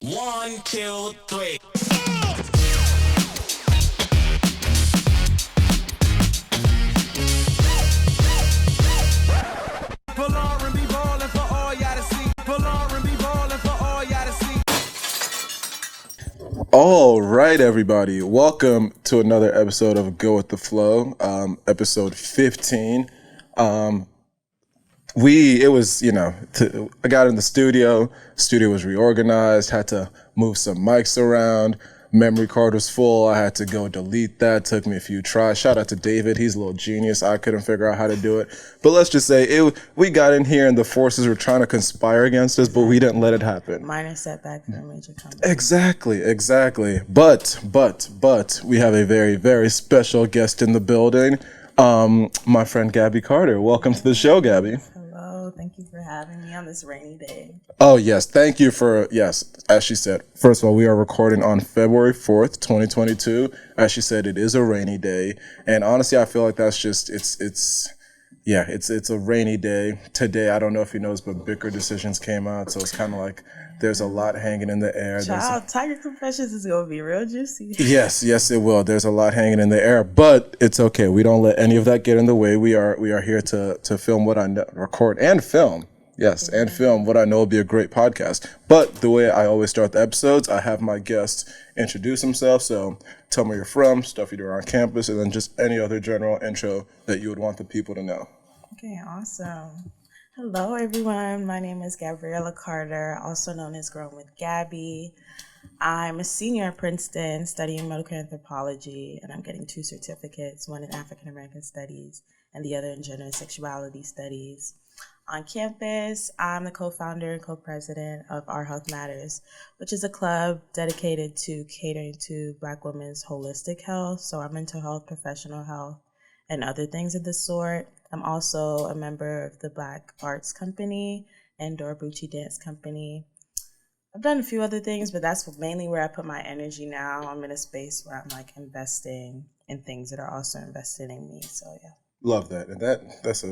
1, 2, 3. Folarin be ballin' for all y'all to see. Folarin be ballin' for all y'all to see. All right, everybody. Welcome to another episode of Go With The Flow, episode 15. I got in the studio was reorganized, had to move some mics around. Memory card was full. I had to go delete that. Took me a few tries. Shout out to David. He's a little genius. I couldn't figure out how to do it. But let's just say we got in here and the forces were trying to conspire against us, but we didn't let it happen. Minor setback for a major comeback. Exactly. But we have a very, very special guest in the building. My friend Gabby Carter. Welcome to the show, Gabby. Hello, thank you for having me on this rainy day. Oh, yes. Thank you as she said. First of all, we are recording on February 4th, 2022. As she said, it is a rainy day. And honestly, I feel like that's just, it's a rainy day. Today, I don't know if you noticed, but Bicker decisions came out. So it's kind of like there's a lot hanging in the air. Tiger Confessions is going to be real juicy. Yes, it will. There's a lot hanging in the air, but it's okay. We don't let any of that get in the way. We are here to film what I know, record and film. Yes, and film what I know will be a great podcast. But the way I always start the episodes, I have my guests introduce themselves. So tell me where you're from, stuff you do around campus, and then just any other general intro that you would want the people to know. Okay, awesome. Hello, everyone. My name is Gabriella Carter, also known as Growing with Gabby. I'm a senior at Princeton studying medical anthropology, and I'm getting 2 certificates, one in African American studies and the other in gender and sexuality studies. On campus, I'm the co-founder and co-president of Our Health Matters, which is a club dedicated to catering to Black women's holistic health, so our mental health, professional health, and other things of the sort. I'm also a member of the Black Arts Company and Dorobuchi Dance Company. I've done a few other things, but that's mainly where I put my energy now. I'm in a space where I'm like investing in things that are also invested in me, so yeah. Love that, and that's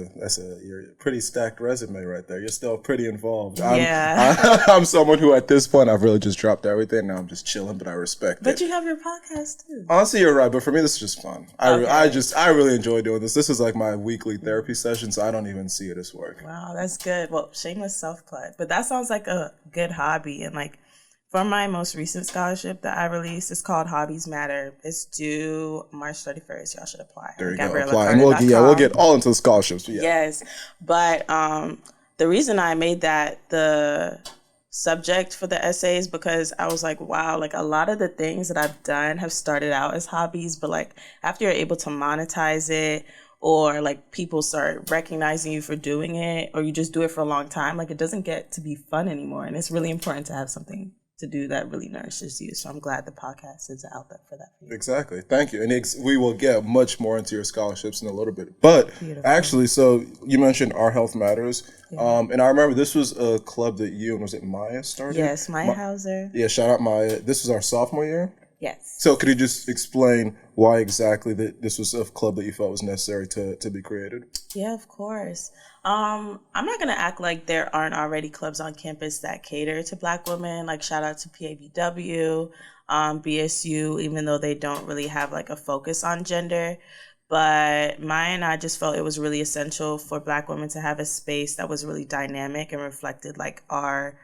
you're a pretty stacked resume right there. You're still pretty involved. I'm someone who at this point I've really just dropped everything. Now I'm just chilling, but I respect it. But you have your podcast too. Honestly, you're right. But for me, this is just fun. Okay. I really enjoy doing this. This is like my weekly therapy session, so I don't even see it as work. Wow, that's good. Well, shameless self-plug, but that sounds like a good hobby. And like for my most recent scholarship that I released, it's called Hobbies Matter. It's due March 31st. Y'all should apply. There you go. Apply, and we'll get all into the scholarships. Yeah. Yes, but the reason I made that the subject for the essay is because I was like, wow, like a lot of the things that I've done have started out as hobbies, but like after you're able to monetize it, or like people start recognizing you for doing it, or you just do it for a long time, like it doesn't get to be fun anymore. And it's really important to have something to do that really nourishes you. So I'm glad the podcast is an outlet for that. Exactly. Thank you. And we will get much more into your scholarships in a little bit. But actually, so you mentioned Our Health Matters. Yeah. And I remember this was a club that you and was it Maya started? Yes, Maya Hauser. Yeah, shout out Maya. This was our sophomore year? Yes. So could you just explain why exactly that this was a club that you felt was necessary to be created? Yeah, of course. I'm not going to act like there aren't already clubs on campus that cater to Black women. Like shout out to PABW, BSU, even though they don't really have like a focus on gender. But Maya and I just felt it was really essential for Black women to have a space that was really dynamic and reflected like our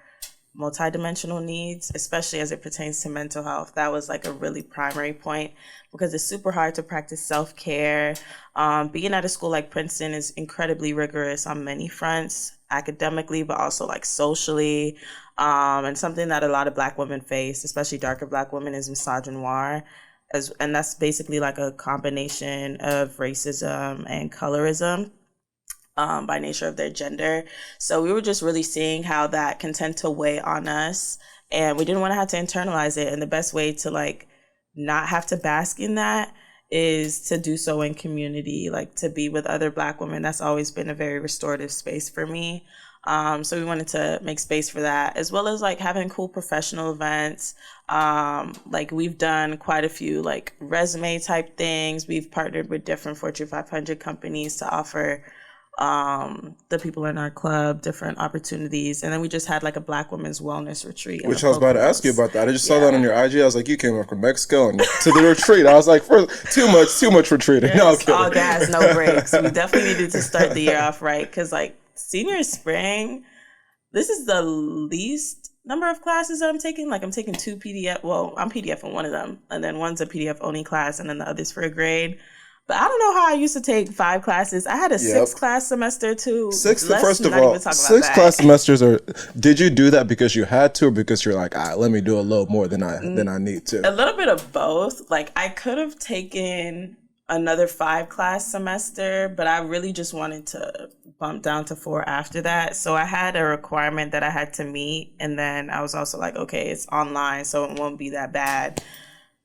multidimensional needs, especially as it pertains to mental health. That was like a really primary point because it's super hard to practice self-care. Being at a school like Princeton is incredibly rigorous on many fronts, academically, but also like socially. And something that a lot of Black women face, especially darker Black women, is misogynoir. And that's basically like a combination of racism and colorism. By nature of their gender. So we were just really seeing how that can tend to weigh on us, and we didn't want to have to internalize it. And the best way to like not have to bask in that is to do so in community, like to be with other Black women. That's always been a very restorative space for me. So we wanted to make space for that, as well as like having cool professional events. Like we've done quite a few like resume type things. We've partnered with different Fortune 500 companies to offer the people in our club, different opportunities. And then we just had like a Black women's wellness retreat. Which I was about to ask you about that. I just saw that on your IG. I was like, you came up from Mexico and to the retreat. I was like, too much retreating. Yes, No, I'm kidding. all gas, no breaks. We definitely needed to start the year off right because like senior spring, this is the least number of classes that I'm taking. Like I'm taking 2 PDF. Well, I'm PDF in one of them, and then one's a PDF only class, and then the other's for a grade. But I don't know how I used to take 5 classes. I had a 6-class semester too. First of all, 6-class semesters are. Did you do that because you had to, or because you're like, let me do a little more than I need to? A little bit of both. Like I could have taken another 5-class semester, but I really just wanted to bump down to 4 after that. So I had a requirement that I had to meet, and then I was also like, okay, it's online, so it won't be that bad.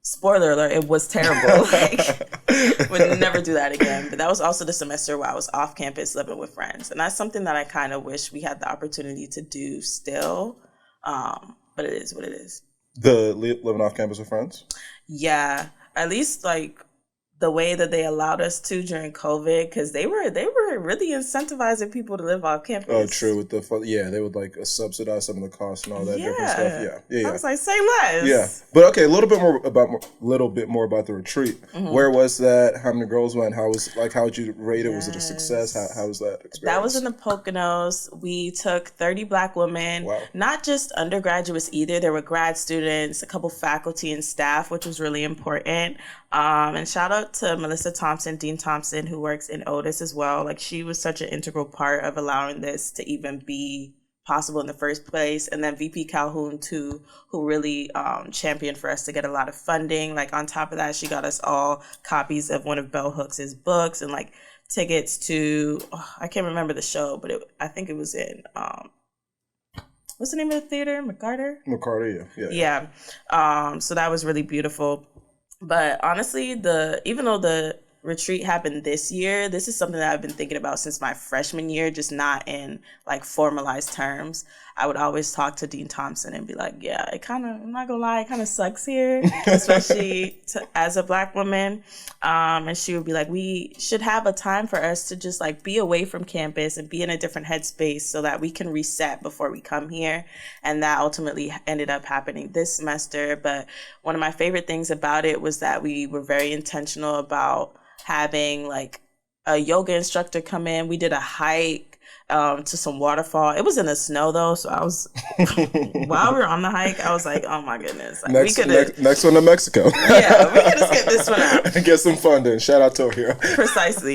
Spoiler alert, it was terrible. Like, would never do that again. But that was also the semester where I was off campus living with friends. And that's something that I kind of wish we had the opportunity to do still. But it is what it is. The living off campus with friends? Yeah. At least like the way that they allowed us to during COVID, because they were really incentivizing people to live off campus. Oh, true. With they would like subsidize some of the costs and all that different stuff. Yeah. I was like, say less. Yeah, but okay, a little bit more about the retreat. Mm-hmm. Where was that? How many girls went? How would you rate it? Was it a success? How was that experience? That was in the Poconos. We took 30 Black women. Wow. Not just undergraduates either. There were grad students, a couple faculty and staff, which was really important. And shout out to Melissa Thompson, Dean Thompson, who works in Otis as well. Like she was such an integral part of allowing this to even be possible in the first place. And then VP Calhoun too, who really championed for us to get a lot of funding. Like on top of that, she got us all copies of one of Bell Hooks' books and like tickets to, I can't remember the show, but I think it was in, what's the name of the theater? McCarter, yeah. So that was really beautiful. But honestly, even though the retreat happened this year, this is something that I've been thinking about since my freshman year, just not in like formalized terms. I would always talk to Dean Thompson and be like, yeah, I'm not gonna lie, it kind of sucks here, especially as a Black woman. And she would be like, we should have a time for us to just like be away from campus and be in a different headspace so that we can reset before we come here. And that ultimately ended up happening this semester. But one of my favorite things about it was that we were very intentional about having like a yoga instructor come in. We did a hike to some waterfall. It was in the snow though, so I was while we were on the hike, I was like, oh my goodness. Like, next one to Mexico. Yeah, we could just get this one out. Get some funding. Shout out to here. Precisely.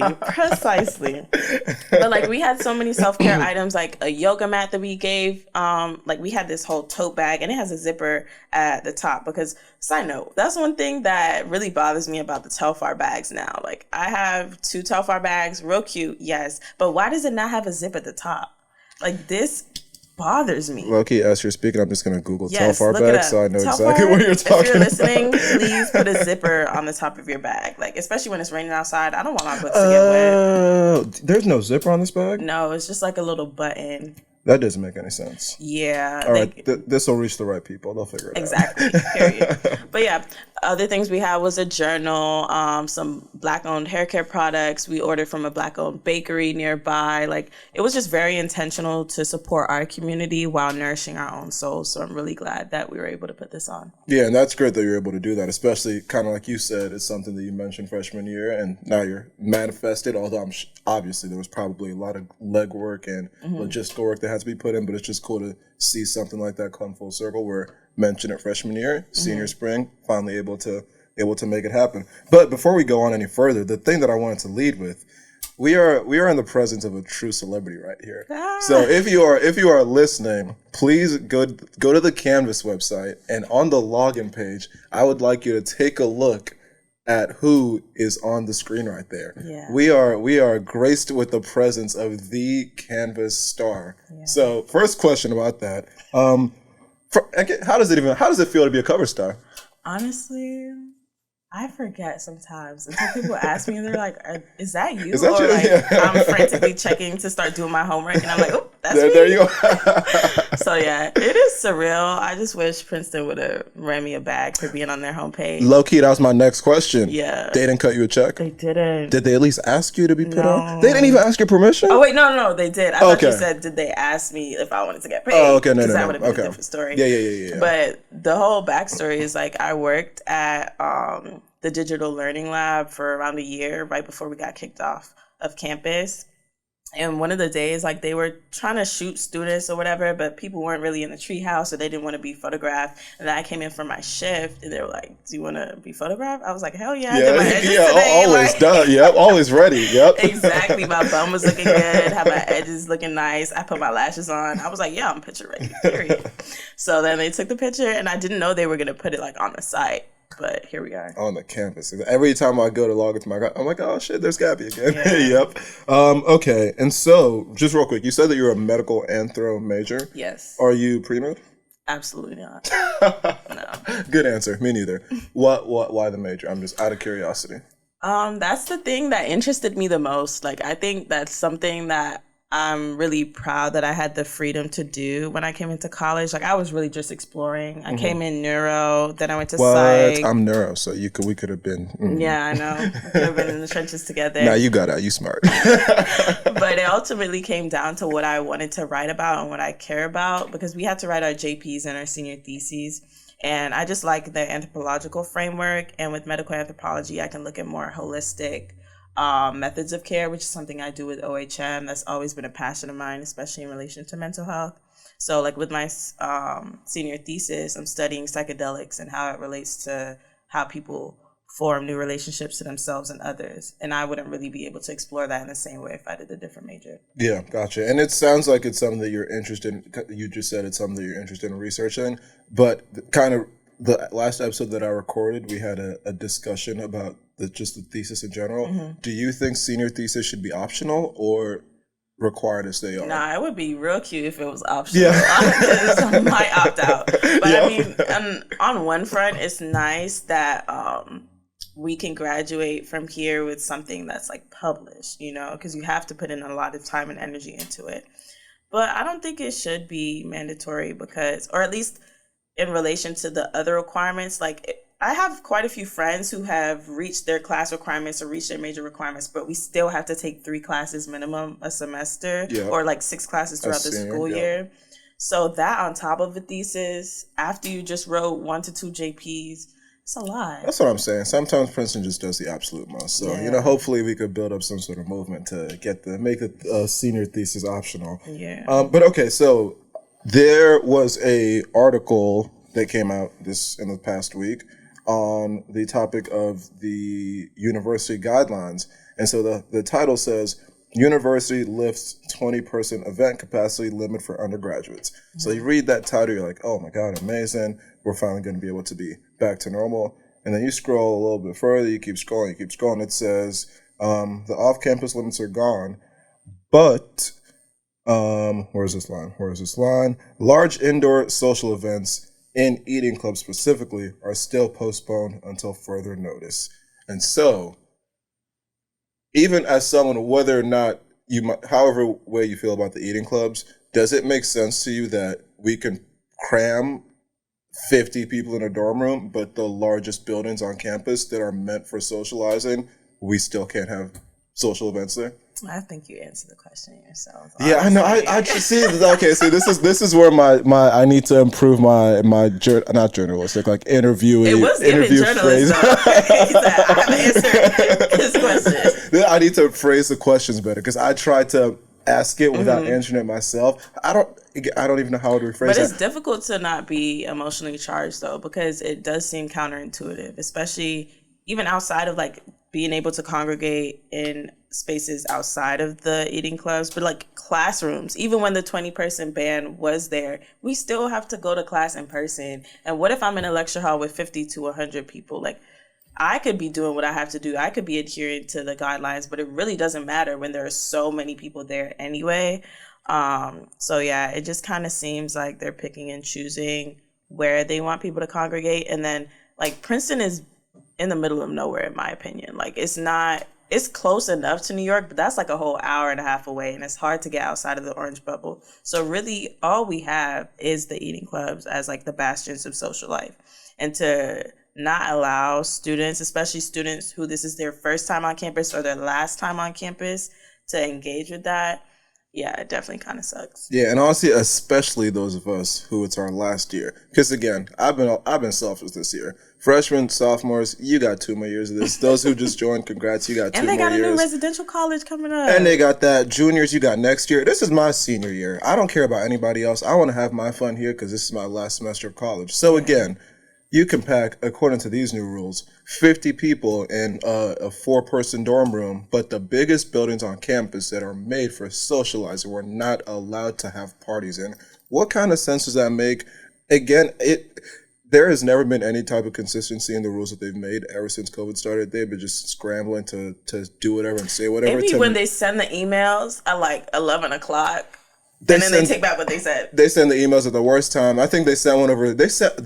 But like we had so many self-care items, like a yoga mat that we gave. Like we had this whole tote bag and it has a zipper at the top because, side note, that's one thing that really bothers me about the Telfar bags now. Like I have 2 Telfar bags, real cute, yes, but why does it not have a zip at the top? Like this bothers me. Low-key, as you're speaking, I'm just going to Google Telfar bag so I know exactly what you're talking about. If you're listening, please put a zipper on the top of your bag. Like, especially when it's raining outside. I don't want my books to get wet. There's no zipper on this bag? No, it's just like a little button. That doesn't make any sense. Yeah. All right, this will reach the right people. They'll figure it out. Exactly. Period. But yeah, other things we had was a journal, some Black-owned hair care products. We ordered from a Black-owned bakery nearby. Like, it was just very intentional to support our community while nourishing our own souls. So I'm really glad that we were able to put this on. Yeah, and that's great that you're able to do that, especially kind of like you said, it's something that you mentioned freshman year, and now you're manifested, although obviously there was probably a lot of legwork and logistical work that had to be put in, but it's just cool to see something like that come full circle. We're mentioned it freshman year, senior spring, finally able to make it happen. But before we go on any further, the thing that I wanted to lead with, we are in the presence of a true celebrity right here. So if you are listening, please go to the Canvas website, and on the login page, I would like you to take a look at who is on the screen right there. Yeah. We are graced with the presence of the Canvas star. Yeah. So first question about that. How does it feel to be a cover star? Honestly, I forget sometimes until people ask me and they're like, is that you? Or like, I'm frantically checking to start doing my homework and I'm like, oh, that's me. There you go. So yeah, it is surreal. I just wish Princeton would have ran me a bag for being on their homepage. Low key, that was my next question. Yeah. They didn't cut you a check? They didn't. Did they at least ask you to be put No. on? They didn't even ask your permission? Oh wait, no, they did. I thought you Okay. said, did they ask me if I wanted to get paid? Oh, okay, no. That would have been Okay. a different story. Yeah. But the whole backstory is like I worked at the digital learning lab for around a year right before we got kicked off of campus. And one of the days, like, they were trying to shoot students or whatever, but people weren't really in the treehouse, or they didn't want to be photographed. And then I came in for my shift, and they were like, "Do you want to be photographed?" I was like, "Hell yeah!" I did my edges today. Always like, done. Yep, always ready. Yep. Exactly. My bum was looking good. Had my edges looking nice. I put my lashes on. I was like, "Yeah, I'm picture ready." Period. So then they took the picture, and I didn't know they were gonna put it like on the site. But here we are. On the campus. Every time I go to log into my account, I'm like, oh shit, there's Gabby again. Yeah. Yep. Okay. And so, just real quick, you said that you're a medical anthro major. Yes. Are you pre-med? Absolutely not. No. Good answer. Me neither. Why the major? I'm just out of curiosity. That's the thing that interested me the most. Like, I think that's something that I'm really proud that I had the freedom to do when I came into college. Like, I was really just exploring. I came in neuro, then I went to psych. I'm neuro, so we could have been. Yeah, I know. We could have been in the trenches together. Nah, you got out. You smart. But it ultimately came down to what I wanted to write about and what I care about, because we had to write our JPs and our senior theses. And I just like the anthropological framework. And with medical anthropology, I can look at more holistic methods of care, which is something I do with OHM. That's always been a passion of mine, especially in relation to mental health. So like with my senior thesis, I'm studying psychedelics and how it relates to how people form new relationships to themselves and others. And I wouldn't really be able to explore that in the same way if I did a different major. Yeah, gotcha. And it sounds like it's something that you're interested in. You just said it's something that you're interested in researching. But kind of the last episode that I recorded, we had a discussion about just the thesis in general. Mm-hmm. Do you think senior thesis should be optional or required as they are? Nah, it would be real cute if it was optional. Yeah. I might opt out. But I mean, on one front, it's nice that we can graduate from here with something that's like published, you know, because you have to put in a lot of time and energy into it. But I don't think it should be mandatory because, or at least in relation to the other requirements, like I have quite a few friends who have reached their class requirements or reached their major requirements, but we still have to take 3 classes minimum a semester or like 6 classes throughout the school year. So that on top of a thesis, after you just wrote 1 to 2 JPs, it's a lot. That's what I'm saying. Sometimes Princeton just does the absolute most. So, you know, hopefully we could build up some sort of movement to make a senior thesis optional. Yeah. But okay, so there was a article that came out in the past week on the topic of the university guidelines. And so the title says, University lifts 20% event capacity limit for undergraduates. Mm-hmm. So you read that title, you're like, oh my God, amazing. We're finally going to be able to be back to normal. And then you scroll a little bit further, you keep scrolling. It says, the off-campus limits are gone, but, where's this line? Large indoor social events in eating clubs specifically are still postponed until further notice. And so, even as someone, whether or not however way you feel about the eating clubs, does it make sense to you that we can cram 50 people in a dorm room, but the largest buildings on campus that are meant for socializing, we still can't have social events there? I think you answered the question yourself. Yeah, I know. I just see. Okay, see, this is where my I need to improve my not journalistic, like interview phrase. I have answered his question. I need to phrase the questions better because I tried to ask it without answering it myself. I don't even know how to rephrase it. But it's difficult to not be emotionally charged though, because it does seem counterintuitive, especially even outside of like being able to congregate in spaces outside of the eating clubs, but like classrooms, even when the 20-person ban was there, we still have to go to class in person. And what if I'm in a lecture hall with 50 to 100 people? Like, I could be doing what I have to do. I could be adhering to the guidelines, but it really doesn't matter when there are so many people there anyway. So yeah, it just kind of seems like they're picking and choosing where they want people to congregate. And then like Princeton is in the middle of nowhere, in my opinion. Like, it's not it's close enough to New York, but that's like a whole hour and a half away, and it's hard to get outside of the orange bubble. So really, all we have is the eating clubs as like the bastions of social life. And to not allow students, especially students who this is their first time on campus or their last time on campus, to engage with that, yeah, it definitely kind of sucks. Yeah, and honestly, especially those of us who it's our last year. Because again, I've been selfish this year. Freshmen, sophomores, you got 2 more years of this. Those who just joined, congrats, you got 2 more years. And they got a new residential college coming up. And they got that. Juniors, you got next year. This is my senior year. I don't care about anybody else. I want to have my fun here because this is my last semester of college. So again, you can pack, according to these new rules, 50 people in a 4-person dorm room, but the biggest buildings on campus that are made for socializing, we're not allowed to have parties in. What kind of sense does that make? Again, there has never been any type of consistency in the rules that they've made ever since COVID started. They've been just scrambling to do whatever and say whatever. Maybe when they send the emails at like 11 o'clock. They take back what they said. They send the emails at the worst time. I think they sent one over. They sent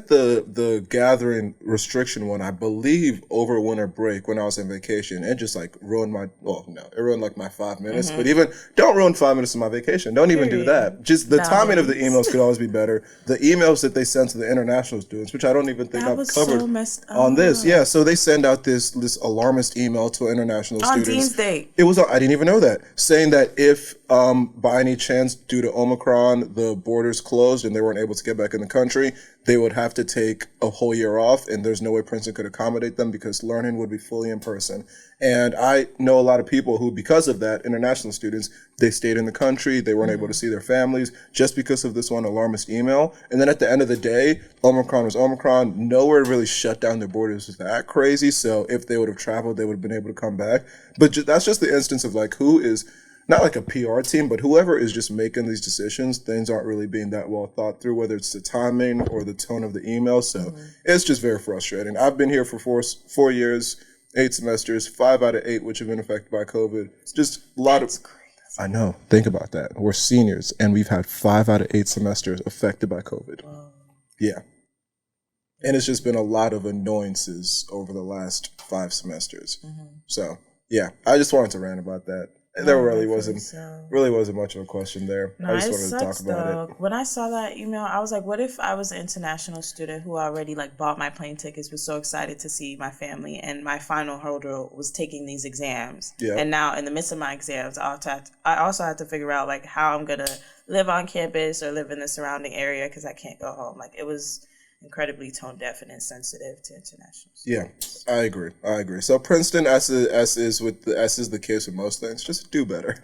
the gathering restriction one, I believe, over winter break when I was on vacation. It just like ruined my. Well, no, it ruined like my 5 minutes. But even don't ruin 5 minutes of my vacation. Don't even do that. Just the timing of the emails could always be better. The emails that they sent to the international students, which I don't even think I've covered so messed up. on this. Yeah, so they send out this alarmist email to international students on Dean's Day. It was. I didn't even know that, saying that if by any chance, due to Omicron, the borders closed and they weren't able to get back in the country, they would have to take a whole year off, and there's no way Princeton could accommodate them because learning would be fully in person. And I know a lot of people who, because of that, international students, they stayed in the country, they weren't able to see their families just because of this one alarmist email. And then at the end of the day, Omicron was Omicron. Nowhere really shut down their borders was that crazy. So if they would have traveled, they would have been able to come back. But that's just the instance of like who is not like a PR team, but whoever is just making these decisions, things aren't really being that well thought through, whether it's the timing or the tone of the email. So it's just very frustrating. I've been here for 4 years, 8 semesters, 5 out of 8, which have been affected by COVID. It's just a lot of... I know. Think about that. We're seniors, and we've had 5 out of 8 semesters affected by COVID. Yeah. And it's just been a lot of annoyances over the last 5 semesters. So, yeah, I just wanted to rant about that. There really wasn't much of a question there. No, I just it wanted sucks, to talk about it. When I saw that email, I was like, what if I was an international student who already like bought my plane tickets, was so excited to see my family, and my final hurdle was taking these exams. Yeah. And now in the midst of my exams, I also had to figure out like how I'm going to live on campus or live in the surrounding area because I can't go home. Like it was incredibly tone deaf and insensitive to international students. Yeah, I agree. So Princeton, as is the case with most things, just do better.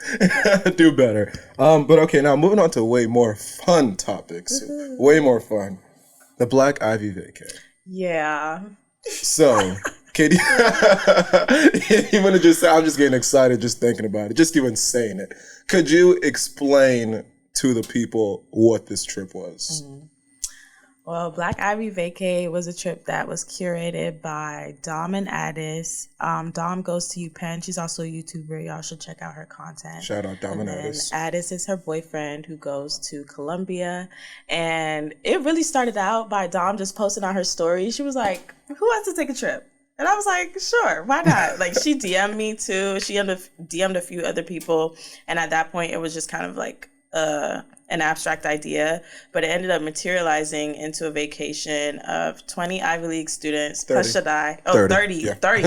Do better. But okay, now moving on to way more fun topics. Way more fun. The Black Ivy vacay. Yeah. So, can you want to just say, I'm just getting excited just thinking about it, just even saying it. Could you explain to the people what this trip was? Well, Black Ivy Vacay was a trip that was curated by Dom and Addis. Dom goes to UPenn. She's also a YouTuber. Y'all should check out her content. Shout out Dom and Addis. Addis is her boyfriend who goes to Columbia. And it really started out by Dom just posting on her story. She was like, who wants to take a trip? And I was like, sure, why not? Like, she DM'd me too. She DM'd a few other people. And at that point, it was just kind of like an abstract idea, but it ended up materializing into a vacation of 20 Ivy League students, 30. plus Shaddai. Oh, 30. Yeah. 30.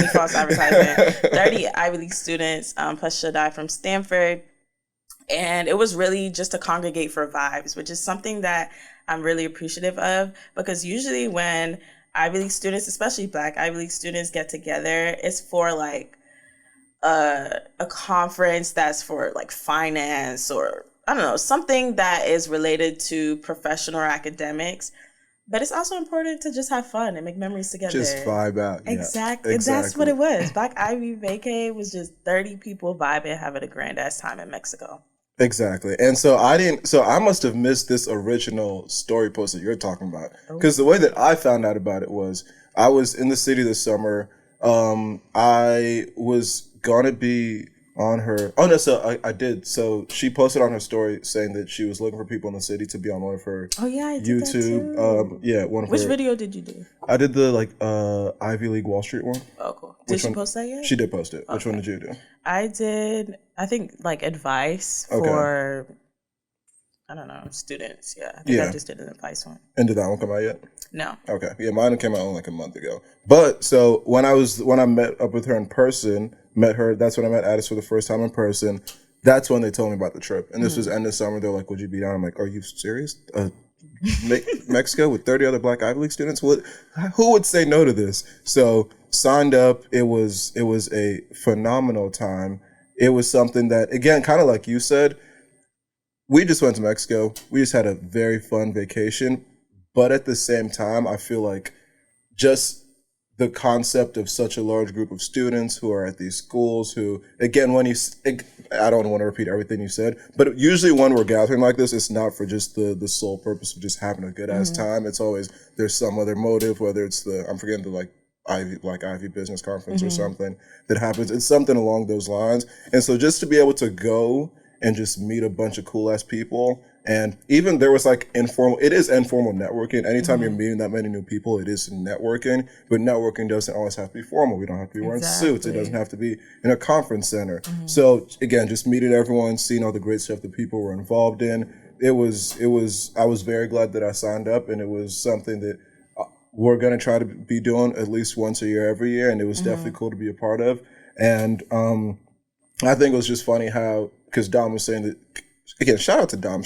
False advertisement. 30 Ivy League students, plus Shaddai from Stanford. And it was really just to congregate for vibes, which is something that I'm really appreciative of, because usually when Ivy League students, especially Black Ivy League students, get together, it's for like a conference that's for like finance or I don't know, something that is related to professional or academics. But it's also important to just have fun and make memories together. Just vibe out. Exactly. That's what it was. Black Ivy Vacay was just 30 people vibing, having a grand ass time in Mexico. Exactly. And so I must have missed this original story post that you're talking about. Because the way that I found out about it was I was in the city this summer. I was going to be on her. Oh, no. So I did. So she posted on her story saying that she was looking for people in the city to be on one of her I did YouTube. that too. One of Which her. video did you do? I did the Ivy League Wall Street one. Oh, cool. Did she post that yet? She did post it. Okay. Which one did you do? I did, I think, like advice for, I don't know, students. Yeah, I think I just did an advice one. And did that one come out yet? No. Okay. Yeah, mine came out like a month ago. But so when I met up with her in person, that's when I met Addis for the first time in person. That's when they told me about the trip. And this was end of summer. They're like, would you be down? I'm like, are you serious? Mexico with 30 other Black Ivy League students? Who would say no to this? So signed up. It was a phenomenal time. It was something that, again, kind of like you said, we just went to Mexico. We just had a very fun vacation. But at the same time, I feel like just the concept of such a large group of students who are at these schools who, again, I don't want to repeat everything you said, but usually when we're gathering like this, it's not for just the sole purpose of just having a good ass time. It's always, there's some other motive, whether it's I'm forgetting the Ivy Business Conference or something that happens. It's something along those lines. And so just to be able to go and just meet a bunch of cool ass people. And even there was like informal networking. Anytime you're meeting that many new people, it is networking. But networking doesn't always have to be formal. We don't have to be wearing suits. It doesn't have to be in a conference center. So again, just meeting everyone, seeing all the great stuff that people were involved in. I was very glad that I signed up, and it was something that we're going to try to be doing at least once a year, every year. And it was definitely cool to be a part of. And I think it was just funny how, because Dom was saying that, again, shout out to Dom.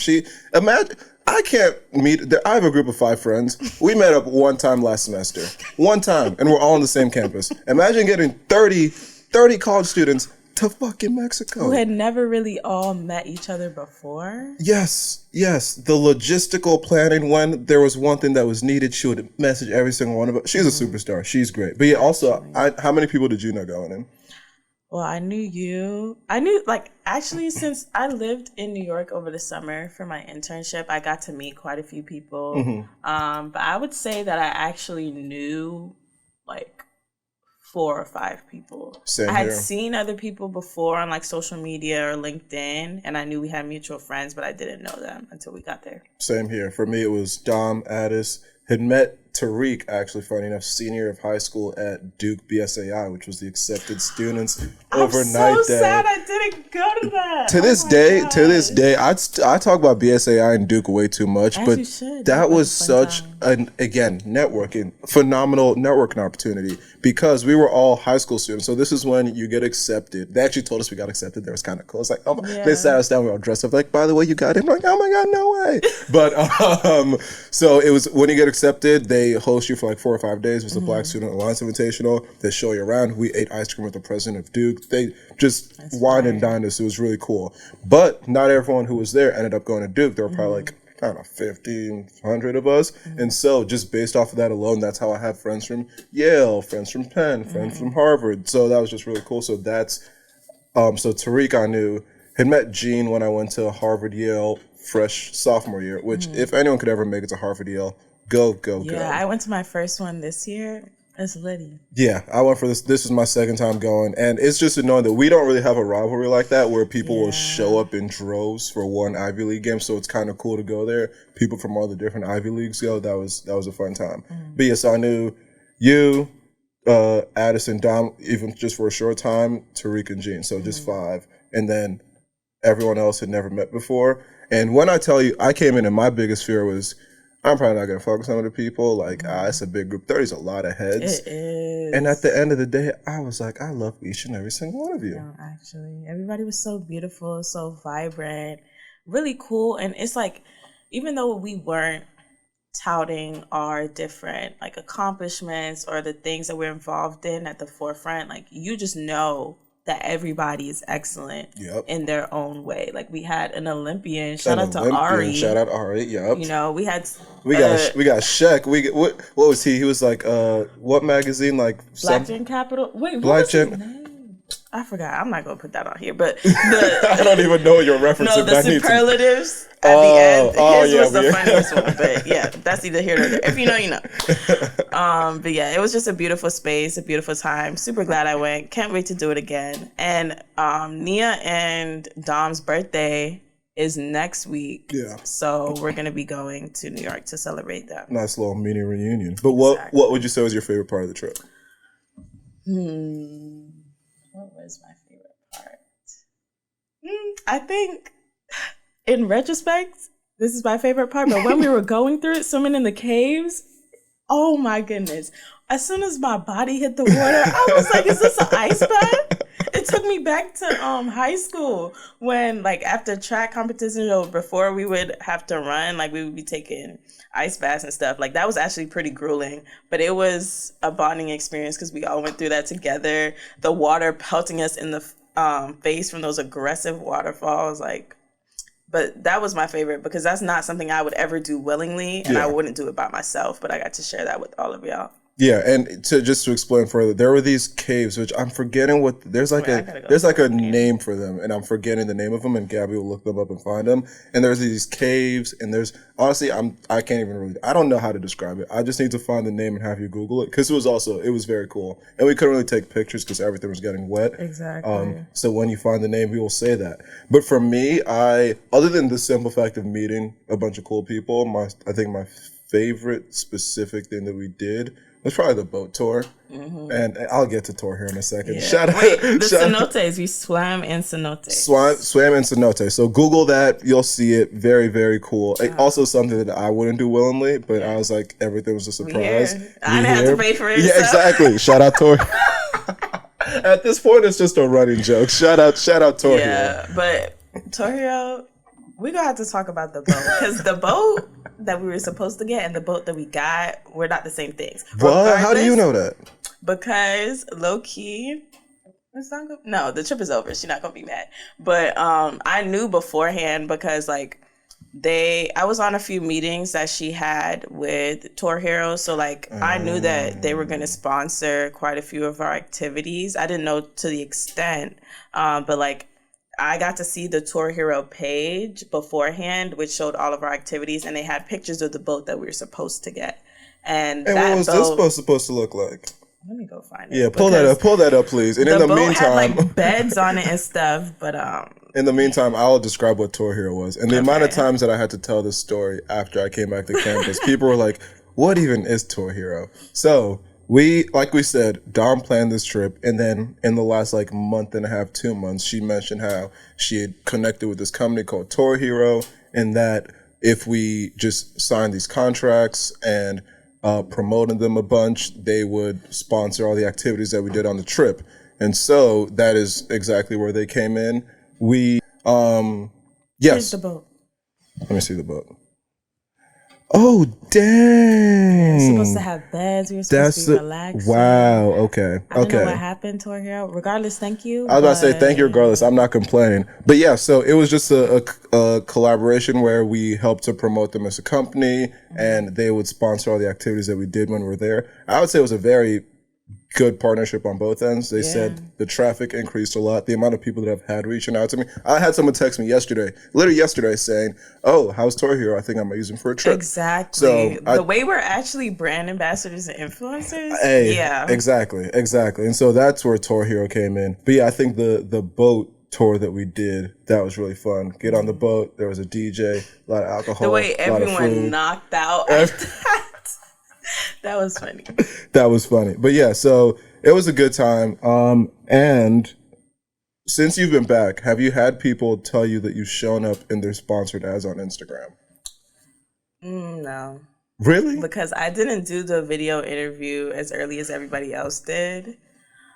I can't meet, I have a group of 5 friends. We met up one time last semester. One time, and we're all on the same campus. Imagine getting 30 college students to fucking Mexico. Who had never really all met each other before? Yes. The logistical planning, when there was one thing that was needed, she would message every single one of us. She's a superstar. She's great. But yeah, also, how many people did you know going in? Well, I knew you. Actually, since I lived in New York over the summer for my internship, I got to meet quite a few people. But I would say that I actually knew like 4 or 5 people. Same I had here. seen other people before on like social media or LinkedIn, and I knew we had mutual friends, but I didn't know them until we got there. Same here. For me, it was Dom, Addis, had met Tariq, actually, funny enough, senior of high school at Duke BSAI, which was the accepted students overnight I'm so day. sad I didn't go to that. To this day, I talk about BSAI and Duke way too much, As but you should. that was such phenomenal networking opportunity, because we were all high school students. So this is when you get accepted. They actually told us we got accepted. That was kind of cool. It's like, they sat us down, we all dressed up like, by the way, you got it. I'm like, oh my God, no way. But so it was when you get accepted, they host you for like 4 or 5 days. It was the Black Student Alliance Invitational. They show you around. We ate ice cream with the president of Duke. They just wine and dined us. It was really cool. But not everyone who was there ended up going to Duke. There were probably like, I don't know, 1,500 of us. And so just based off of that alone, that's how I have friends from Yale, friends from Penn, friends from Harvard. So that was just really cool. So that's, so Tariq I knew, had met Gene when I went to Harvard Yale fresh sophomore year, which if anyone could ever make it to Harvard Yale, go. Yeah, I went to my first one this year. It's litty. Yeah, I went for this. This was my second time going. And it's just annoying that we don't really have a rivalry like that where people will show up in droves for one Ivy League game. So it's kind of cool to go there. People from all the different Ivy Leagues go. That was a fun time. But yeah, so I knew you, Addison, Dom, even just for a short time, Tariq and Gene. So just 5. And then everyone else had never met before. And when I tell you, I came in and my biggest fear was, I'm probably not going to fuck with some of the people. Like, it's a big group. 30's a lot of heads. It is. And at the end of the day, I was like, I love each and every single one of you. No, actually. Everybody was so beautiful, so vibrant, really cool. And it's like, even though we weren't touting our different like accomplishments or the things that we're involved in at the forefront, like you just know that everybody is excellent in their own way. Like we had an Olympian. Shout out to Ari. Shout out Ari. Yep. You know, we got Shaq. What was he? He was like what magazine? Like Black Gen Capital. Wait, what was his name? I forgot. I'm not gonna put that on here, but I don't even know your reference. No, the superlatives at the end. His was the funniest one, but yeah, that's either here or there. If you know, you know. But yeah, it was just a beautiful space, a beautiful time. Super glad I went. Can't wait to do it again. And Nia and Dom's birthday is next week. Yeah. So we're gonna be going to New York to celebrate that. Nice little mini reunion. But what would you say was your favorite part of the trip? What was my favorite part? I think, in retrospect, this is my favorite part. But when we were going through it, swimming in the caves, oh my goodness! As soon as my body hit the water, I was like, "Is this an ice bath?" It took me back to high school when, like, after track competition or before we would have to run, like, we would be taking ice baths and stuff. Like, that was actually pretty grueling, but it was a bonding experience because we all went through that together. The water pelting us in the face from those aggressive waterfalls, like, but that was my favorite because that's not something I would ever do willingly, and I wouldn't do it by myself, but I got to share that with all of y'all. Yeah, and to explain further, there were these caves, which I'm forgetting what there's like a name for them, and I'm forgetting the name of them, and Gabby will look them up and find them. And there's these caves, and there's honestly I can't even really, I don't know how to describe it. I just need to find the name and have you Google it because it was very cool, and we couldn't really take pictures because everything was getting wet. Exactly. So when you find the name, we will say that. But for me, other than the simple fact of meeting a bunch of cool people, I think my favorite specific thing that we did was probably the boat tour. And I'll get to tour here in a second. Yeah. Cenotes, we swam in cenotes. Swam in cenote. So Google that, you'll see it. Very, very cool. Also something that I wouldn't do willingly, but I was like, everything was a surprise. I didn't have to pay for it. Yeah, exactly. Shout out Tor. At this point, it's just a running joke. Shout out Tor. Yeah, but Tor, we're going to have to talk about the boat because the boat that we were supposed to get and the boat that we got were not the same things. What? How do you know that? Because low key, no, the trip is over. She's not gonna be mad. But I knew beforehand because like I was on a few meetings that she had with Tour Heroes, so like I knew that they were gonna sponsor quite a few of our activities. I didn't know to the extent, but like I got to see the Tour Hero page beforehand, which showed all of our activities, and they had pictures of the boat that we were supposed to get. And what was this boat supposed to look like? Let me go find it. Yeah, pull that up, please. And in the meantime, had like beds on it and stuff, but in the meantime, I'll describe what Tour Hero was. And the amount of times that I had to tell this story after I came back to campus, people were like, "What even is Tour Hero?" So like we said, Dom planned this trip, and then in the last like month and a half, 2 months, she mentioned how she had connected with this company called Tour Hero, and that if we just signed these contracts and promoted them a bunch, they would sponsor all the activities that we did on the trip. And so that is exactly where they came in. We yes. Here's the boat. Let me see the boat. Oh, dang. We're supposed to have beds. We were supposed to be relaxed. Wow. Okay. I don't know what happened to our hero. Regardless, thank you. I was about to say thank you regardless. I'm not complaining. But yeah, so it was just a collaboration where we helped to promote them as a company, and they would sponsor all the activities that we did when we were there. I would say it was a very good partnership on both ends. They said the traffic increased a lot. The amount of people that have had reaching out to me. I had someone text me literally yesterday saying, "Oh, how's Tour Hero? I think I might use them for a trip." Exactly. So the way we're actually brand ambassadors and influencers. Exactly. And so that's where Tour Hero came in. But yeah, I think the boat tour that we did, that was really fun. Get on the boat. There was a DJ, a lot of alcohol. The way everyone knocked out after that. That was funny. That was funny. But yeah, so it was a good time. And since you've been back, have you had people tell you that you've shown up in their sponsored ads on Instagram? No. Really? Because I didn't do the video interview as early as everybody else did.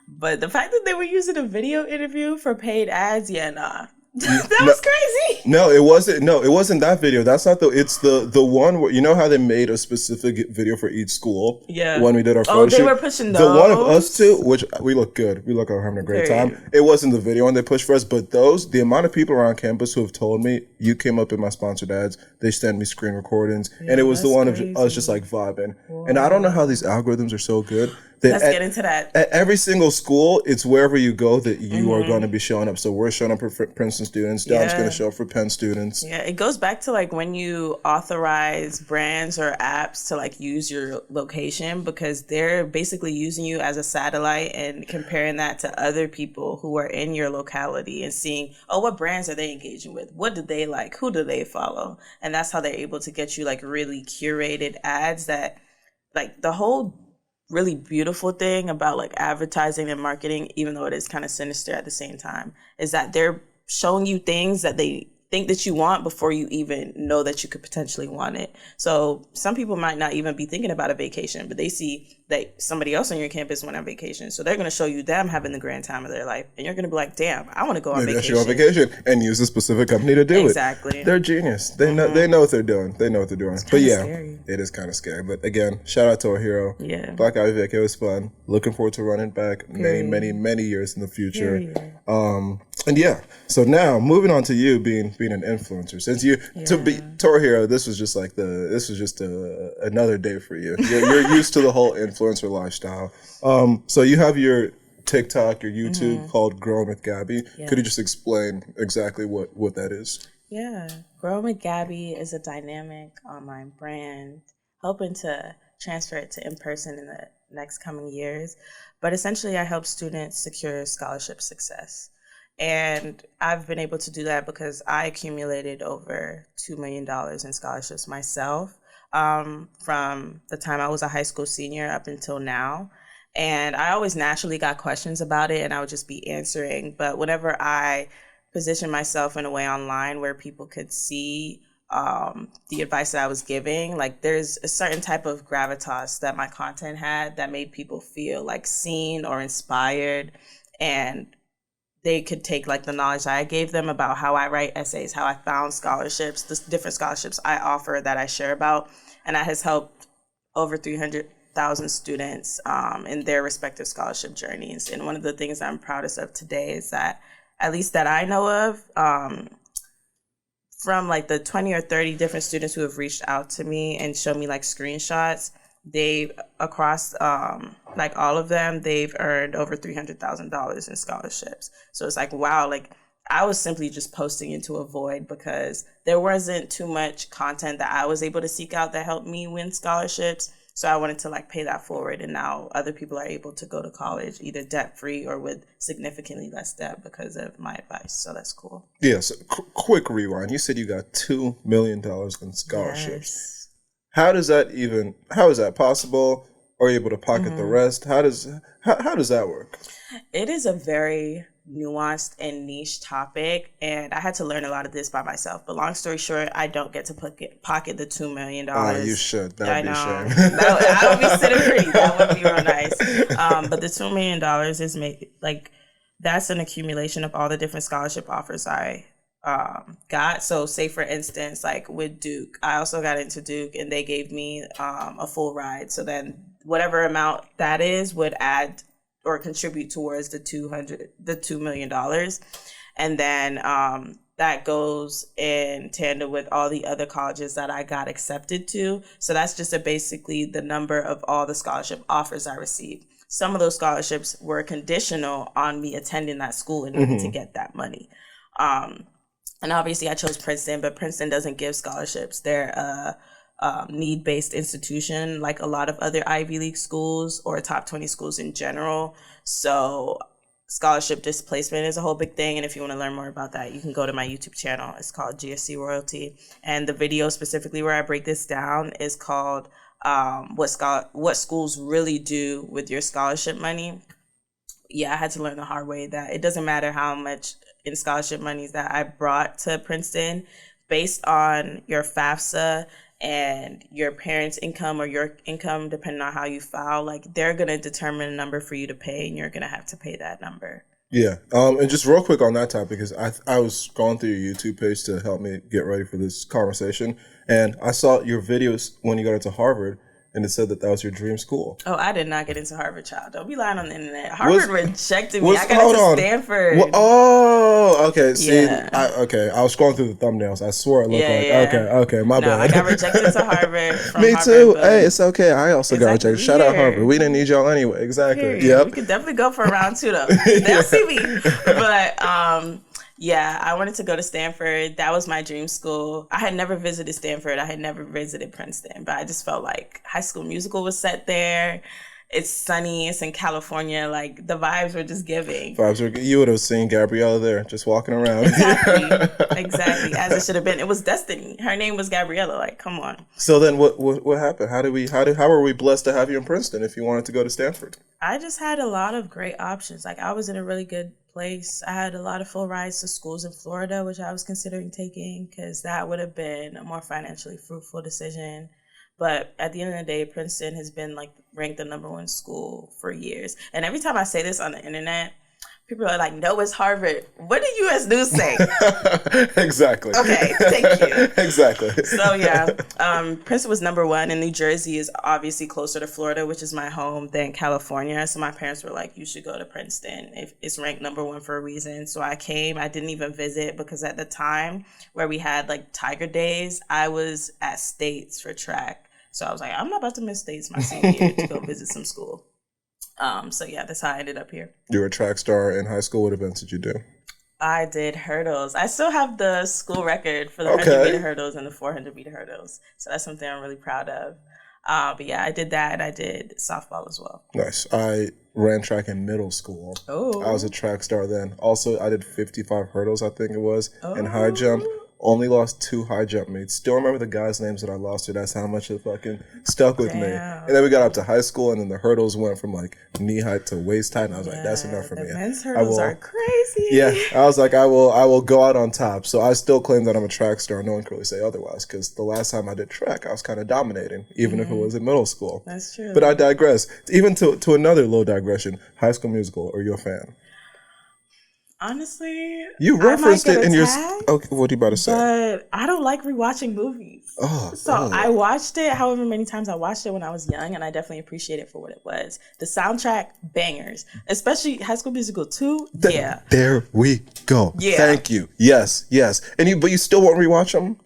But the fact that they were using a video interview for paid ads, nah. That was crazy. No, it wasn't. No, it wasn't that video. That's not it's the one where, you know how they made a specific video for each school? Yeah. When we did our photo shoot? They were pushing those? The one of us two, which we look good. We look like we're having a great time. It wasn't the video one they pushed for us, but the amount of people around campus who have told me, you came up in my sponsored ads, they send me screen recordings, and it was the one of us just like vibing. Whoa. And I don't know how these algorithms are so good. Let's get into that. At every single school, it's wherever you go that you are going to be showing up. So we're showing up for Princeton students. Dom's going to show up for Penn students. Yeah, it goes back to like when you authorize brands or apps to like use your location, because they're basically using you as a satellite and comparing that to other people who are in your locality and seeing, what brands are they engaging with? What do they like? Who do they follow? And that's how they're able to get you like really curated ads that like the whole really beautiful thing about like advertising and marketing, even though it is kind of sinister at the same time, is that they're showing you things that they think that you want before you even know that you could potentially want it. So some people might not even be thinking about a vacation, but they see that somebody else on your campus went on vacation. So they're going to show you them having the grand time of their life. And you're going to be like, damn, I want to go on Maybe vacation. I should go on vacation and use a specific company to do Exactly. it. They're genius. They know what they're doing. They know what they're doing. But yeah, scary. it is kind of scary. But again, shout out to our hero. Yeah. Black Ivy Vic, it was fun. Looking forward to running back many years in the future. And yeah, so now moving on to you being an influencer. Since you to be Tour Hero, this was just another day for you. You're used to the whole influencer lifestyle. So you have your TikTok, your YouTube called Growing with Gabby. Could you just explain exactly what that is? Yeah, Growing with Gabby is a dynamic online brand, hoping to transfer it to in-person in the next coming years. But essentially, I help students secure scholarship success. And I've been able to do that because I accumulated over $2 million in scholarships myself from the time I was a high school senior up until now. And I always naturally got questions about it and I would just be answering. But whenever I position myself in a way online where people could see the advice that I was giving, like there's a certain type of gravitas that my content had that made people feel like seen or inspired, and they could take like the knowledge I gave them about how I write essays, how I found scholarships, the different scholarships I offer that I share about. And that has helped over 300,000 students in their respective scholarship journeys. And one of the things I'm proudest of today is that, at least that I know of, from like the 20 or 30 different students who have reached out to me and showed me like screenshots, they've across like all of them, they've earned over $300,000 in scholarships. So it's like, wow, like I was simply just posting into a void because there wasn't too much content that I was able to seek out that helped me win scholarships. So I wanted to like pay that forward, and now other people are able to go to college either debt-free or with significantly less debt because of my advice. So that's cool. Yeah, so quick rewind. You said you got $2 million in scholarships. Yes. How is that possible? Are you able to pocket the rest? How does that work? It is a very nuanced and niche topic, and I had to learn a lot of this by myself. But long story short, I don't get to pocket the $2 million. You should. That would be a shame. I would be sitting pretty. That would be real nice. But the $2 million is that's an accumulation of all the different scholarship offers I got. So say for instance, like with Duke, I also got into Duke and they gave me a full ride. So then whatever amount that is would add or contribute towards the $2 million. And then that goes in tandem with all the other colleges that I got accepted to. So that's just basically the number of all the scholarship offers I received. Some of those scholarships were conditional on me attending that school in order to get that money. And obviously I chose Princeton, but Princeton doesn't give scholarships. They're a need-based institution like a lot of other Ivy League schools or top 20 schools in general. So scholarship displacement is a whole big thing. And if you want to learn more about that, you can go to my YouTube channel. It's called GSC Royalty. And the video specifically where I break this down is called what schools really do with your scholarship money. Yeah, I had to learn the hard way that it doesn't matter how much in scholarship monies that I brought to Princeton, based on your FAFSA and your parents' income or your income, depending on how you file, like they're going to determine a number for you to pay, and you're going to have to pay that number. Yeah. And just real quick on that topic, because I was going through your YouTube page to help me get ready for this conversation, and I saw your videos when you got into Harvard, and it said that was your dream school. Oh, I did not get into Harvard, child. Don't be lying on the internet. Harvard rejected me. I got into Stanford. Okay. See, yeah. I was scrolling through the thumbnails. I swore it looked okay, my bad. I got rejected to Harvard. Me too. Hey, it's okay. I also got rejected. Shout out Harvard. We didn't need y'all anyway. Exactly. Yep. We could definitely go for a round 2 though. They'll see me. But yeah, I wanted to go to Stanford. That was my dream school. I had never visited Stanford. I had never visited Princeton, but I just felt like High School Musical was set there. it's sunny. It's in California. Like the vibes were just giving. You would have seen Gabriella there, just walking around. Exactly. As it should have been. It was destiny. Her name was Gabriella. Like, come on. So then, what happened? How were we blessed to have you in Princeton if you wanted to go to Stanford? I just had a lot of great options. Like, I was in a really good place. I had a lot of full rides to schools in Florida, which I was considering taking because that would have been a more financially fruitful decision. But at the end of the day, Princeton has been like ranked the #1 school for years. And every time I say this on the internet, people are like, no, it's Harvard. What did U.S. News say? Exactly. Okay, thank you. Exactly. So yeah, Princeton was #1, and New Jersey is obviously closer to Florida, which is my home, than California. So my parents were like, you should go to Princeton. It's ranked #1 for a reason. So I came. I didn't even visit because at the time where we had like Tiger Days, I was at States for track. So I was like, I'm not about to miss States my senior year to go visit some school. So yeah, that's how I ended up here. You were a track star in high school. What events did you do? I did hurdles. I still have the school record for the 100-meter hurdles and the 400-meter hurdles. So that's something I'm really proud of. But yeah, I did that. I did softball as well. Nice. I ran track in middle school. Oh. I was a track star then. Also, I did 55 hurdles, I think it was, and high jump. Only lost 2 high jump meets. Still remember the guys' names that I lost to. That's how much it fucking stuck with me. And then we got up to high school, and then the hurdles went from like knee height to waist height, and I was like, that's enough for me. Men's hurdles are crazy. Yeah, I was like, I will go out on top. So I still claim that I'm a track star. No one can really say otherwise, because the last time I did track, I was kind of dominating, even if it was in middle school. That's true. But I digress. Even to another little digression. High School Musical. Are you a fan? Honestly, you referenced it in your. Okay, what are you about to say? But I don't like rewatching movies. I watched it however many times I watched it when I was young, and I definitely appreciate it for what it was. The soundtrack, bangers, especially High School Musical 2. Yeah, there we go. Yeah, thank you. Yes. But you still won't rewatch them?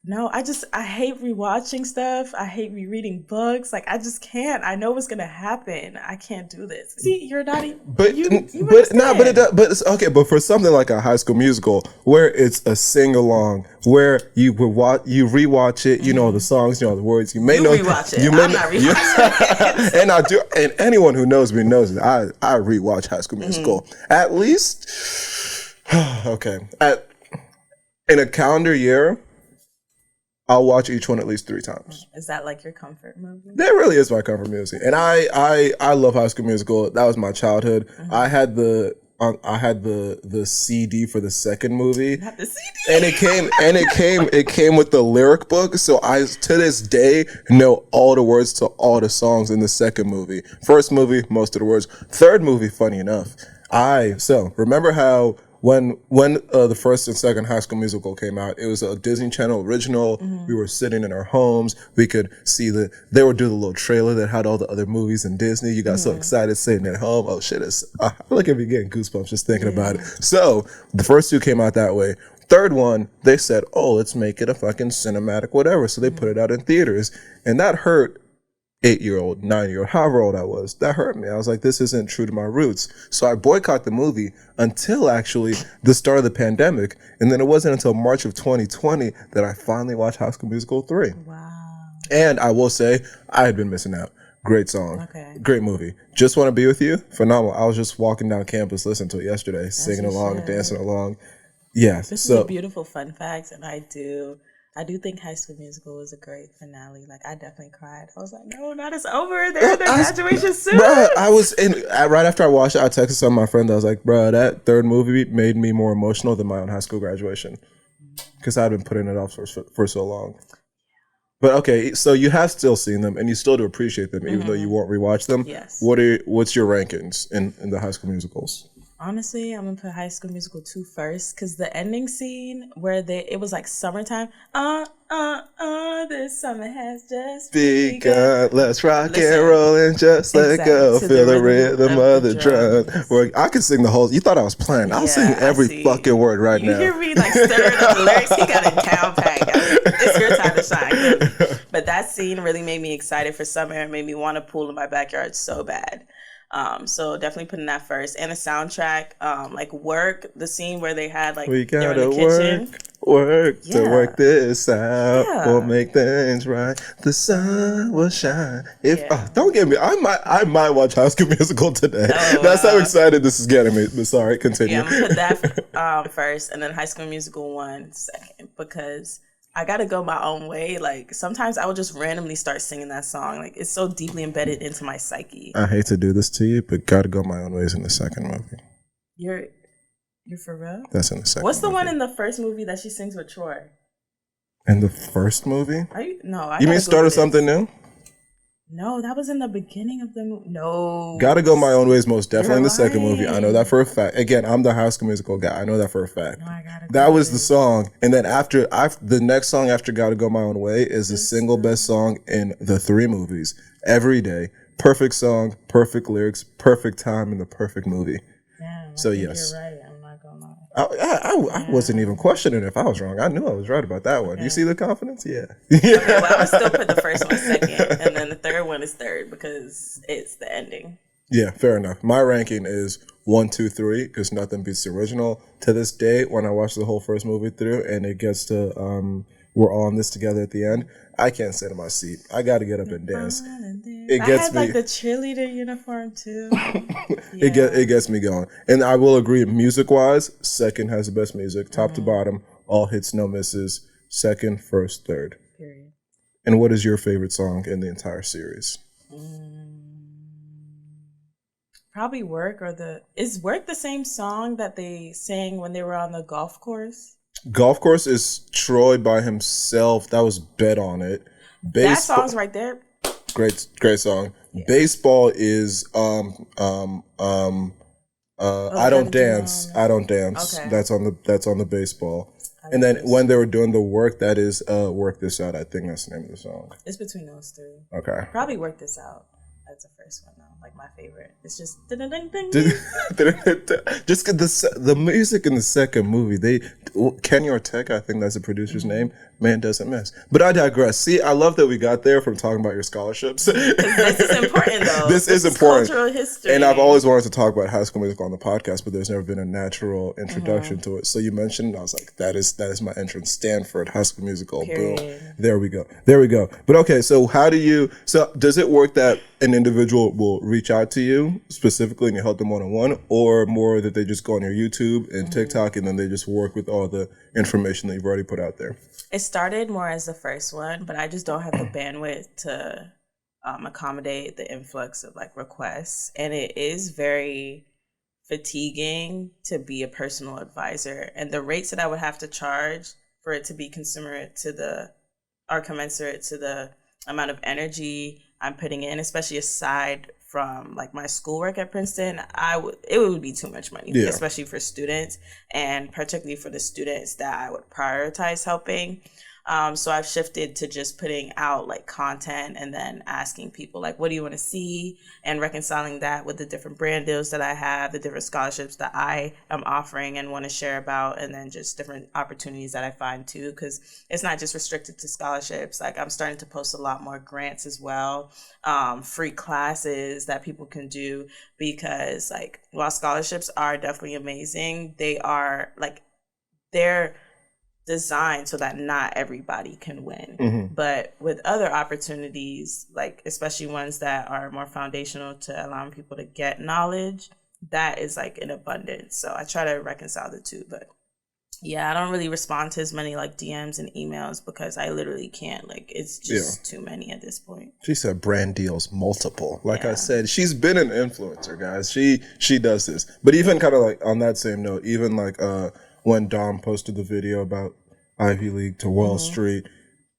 No, I hate rewatching stuff. I hate rereading books. Like, I just can't. I know what's gonna happen. I can't do this. See, you're not even. But it's okay. But for something like a High School Musical, where it's a sing along, where you rewatch it, you know the songs, you know the words. You may know. Rewatch it. I'm not rewatching it. And I do. And anyone who knows me knows that I rewatch High School Musical at least. Okay, in a calendar year. I'll watch each one at least 3 times. Is that like your comfort movie? That really is my comfort movie. And I love High School Musical. That was my childhood. I had the CD for the second movie. Not the CD. And it came with the lyric book. So I to this day know all the words to all the songs in the second movie. First movie, most of the words. Third movie, funny enough. Remember how when the first and second High School Musical came out, it was a Disney Channel original. We were sitting in our homes. We could see they would do the little trailer that had all the other movies in Disney. You got so excited sitting at home. Oh shit, I look at me getting goosebumps just thinking about it. So the first 2 came out that way. Third one, they said, oh, let's make it a fucking cinematic whatever. So they put it out in theaters, and that hurt 8-year-old, 9-year-old, however old I was. That hurt me. I was like, this isn't true to my roots. So I boycotted the movie until actually the start of the pandemic. And then it wasn't until March of 2020 that I finally watched High School Musical 3. Wow. And I will say, I had been missing out. Great song. Okay. Great movie. Just Want to Be With You. Phenomenal. I was just walking down campus listening to it yesterday, singing along, dancing along. Yeah. This is a beautiful fun fact, and I do think High School Musical was a great finale. Like, I definitely cried. I was like, no, not it's over. They're at their graduation soon. Bruh, I was right after I watched it, I texted some of my friends. I was like, bruh, that third movie made me more emotional than my own high school graduation. Because I'd been putting it off for so long. But okay, so you have still seen them, and you still do appreciate them, even though you won't rewatch them. Yes. What's your rankings in the High School Musicals? Honestly, I'm gonna put High School Musical 2 first, because the ending scene where it was like summertime. This summer has just begun. Let's rock and roll and just let go. Feel the rhythm of the drum. Well, I could sing the whole. You thought I was playing? I'll sing every fucking word right now. You hear me like stirring up the lyrics? He got it down pat. It's your time to shine. But that scene really made me excited for summer. It made me want to pool in my backyard so bad. So definitely putting that first. And the soundtrack, like Work, the scene where they had like we they were gotta in the kitchen. work to Yeah. work this out. Yeah. We'll make things right. The sun will shine. If Yeah. don't get me, I might watch High School Musical today. Oh, That's how excited this is getting me. But sorry, continue. Yeah, I'm gonna put that first, and then High School Musical 1 second, because I gotta go my own way. Like, sometimes I will just randomly start singing that song. Like, it's so deeply embedded into my psyche. I hate to do this to you, but Gotta Go My Own Way is in the second movie. You're for real? That's in the second. What's the movie. one in the first movie that she sings with Troy? In the first movie? Are you? No, You mean Start of Something New? No, that was in the beginning of the movie. No. Gotta Go My Own Way is most definitely in the second You're movie. I know that for a fact. Again, I'm the High School Musical guy. I know that for a fact. No, I gotta That go was the with it. song. And then the next song after Gotta Go My Own Way is the single best song in the 3 movies. Every Day. Perfect song, perfect lyrics, perfect time in the perfect movie. Damn, So, I think yes. You're right. I'm not gonna lie. I wasn't even questioning if I was wrong. I knew I was right about that one. You see the confidence? Yeah. Okay, well, I would still put the first one second, and then the third one is third because it's the ending. Yeah, fair enough. My ranking is 1, 2, 3 because nothing beats the original. To this day, when I watch the whole first movie through and it gets to we're all in this together at the end, I can't sit in my seat. I got to get up and dance. It I gets had me. like the cheerleader uniform too. It gets me going. And I will agree, music wise, second has the best music, top to bottom, all hits, no misses. Second, first, third. Period. And what is your favorite song in the entire series? Probably Work is Work the same song that they sang when they were on the golf course? Golf Course is Troy by himself. That was Bet on It. That song's right there. Great song. Yeah. Baseball is I Don't Dance. I Don't Dance. Okay. That's on the baseball. And then when they were doing the work, that is Work This Out. I think that's the name of the song. It's between those 3. Okay. Probably Work This Out. That's the first one though. Like my favorite. It's just just the music in the second movie. Kenny Ortega, I think that's the producer's name. Man doesn't miss. But I digress. See, I love that we got there from talking about your scholarships. This is important though. This is important. Cultural history. And I've always wanted to talk about High School Musical on the podcast, but there's never been a natural introduction to it. So you mentioned, I was like, that is my entrance. Stanford, High School Musical. Period. Boom. There we go. But okay, so does it work that an individual will reach out to you specifically and you help them one-on-one, or more that they just go on your YouTube and TikTok and then they just work with all the information that you've already put out there? It started more as the first one, but I just don't have the bandwidth to accommodate the influx of like requests. And it is very fatiguing to be a personal advisor. And the rates that I would have to charge for it to be commensurate to the amount of energy I'm putting in, especially aside from like my schoolwork at Princeton, it would be too much money, especially for students, and particularly for the students that I would prioritize helping. So I've shifted to just putting out like content and then asking people like, what do you want to see? And reconciling that with the different brand deals that I have, the different scholarships that I am offering and want to share about, and then just different opportunities that I find too, because it's not just restricted to scholarships. Like I'm starting to post a lot more grants as well, free classes that people can do, because like while scholarships are definitely amazing, they're designed so that not everybody can win. Mm-hmm. But with other opportunities, like especially ones that are more foundational to allowing people to get knowledge, that is like in abundance. So I try to reconcile the two. But yeah, I don't really respond to as many like DMs and emails because I literally can't. Like it's just too many at this point. She said brand deals multiple. Like I said, she's been an influencer, guys. She does this. But even kind of like on that same note, even like when Dom posted the video about Ivy League to Wall Street,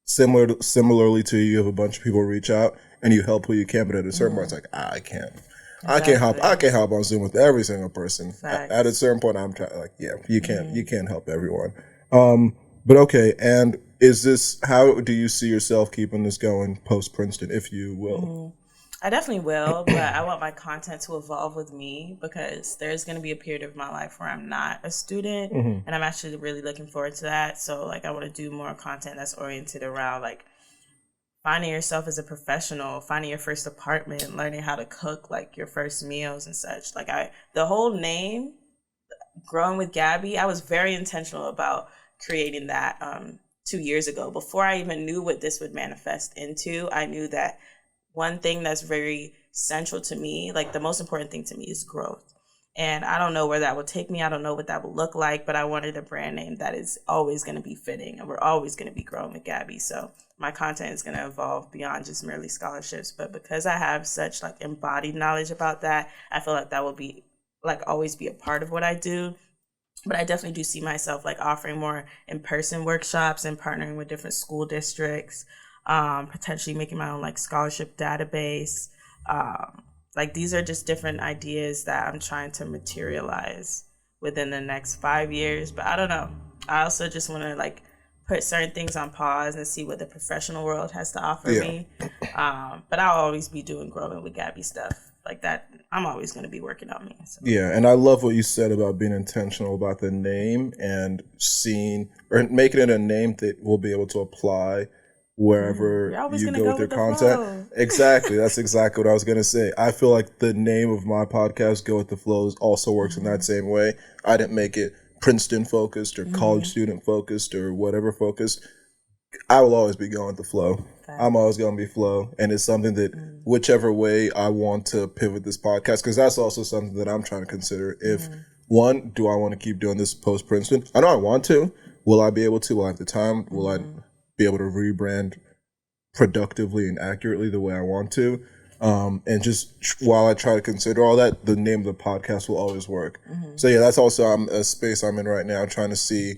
similarly to you have a bunch of people reach out and you help who you can, but at a certain point it's like, I can't help on Zoom with every single person. At a certain point I'm trying like, you can't help everyone. But okay, and how do you see yourself keeping this going post Princeton, if you will? I definitely will, but I want my content to evolve with me, because there's going to be a period of my life where I'm not a student, and I'm actually really looking forward to that. So like I want to do more content that's oriented around like finding yourself as a professional, finding your first apartment, learning how to cook like your first meals and such. Like the whole name, Growing with Gabby, I was very intentional about creating that 2 years ago. Before I even knew what this would manifest into, I knew that one thing that's very central to me, like the most important thing to me, is growth. And I don't know where that will take me. I don't know what that will look like, but I wanted a brand name that is always going to be fitting, and we're always going to be growing with Gabby. So my content is going to evolve beyond just merely scholarships. But because I have such like embodied knowledge about that, I feel like that will be like always be a part of what I do. But I definitely do see myself like offering more in-person workshops and partnering with different school districts, potentially making my own like scholarship database. Like these are just different ideas that I'm trying to materialize within the next 5 years. But I don't know. I also just want to like put certain things on pause and see what the professional world has to offer me. But I'll always be doing growing with Gabby stuff like that. I'm always going to be working on me. So. Yeah, and I love what you said about being intentional about the name and seeing or making it a name that we'll be able to apply wherever you go with your content. Exactly. That's exactly what I was going to say. I feel like the name of my podcast, Go With The Flows, also works in that same way. I didn't make it Princeton focused or college student focused or whatever focused. I will always be going with the flow. Okay. I'm always going to be flow. And it's something that whichever way I want to pivot this podcast, because that's also something that I'm trying to consider. If one, do I want to keep doing this post Princeton? I know I want to. Will I be able to? Will I have the time? Will I be able to rebrand productively and accurately the way I want to? And just while I try to consider all that, the name of the podcast will always work. So yeah, that's also a space I'm in right now, trying to see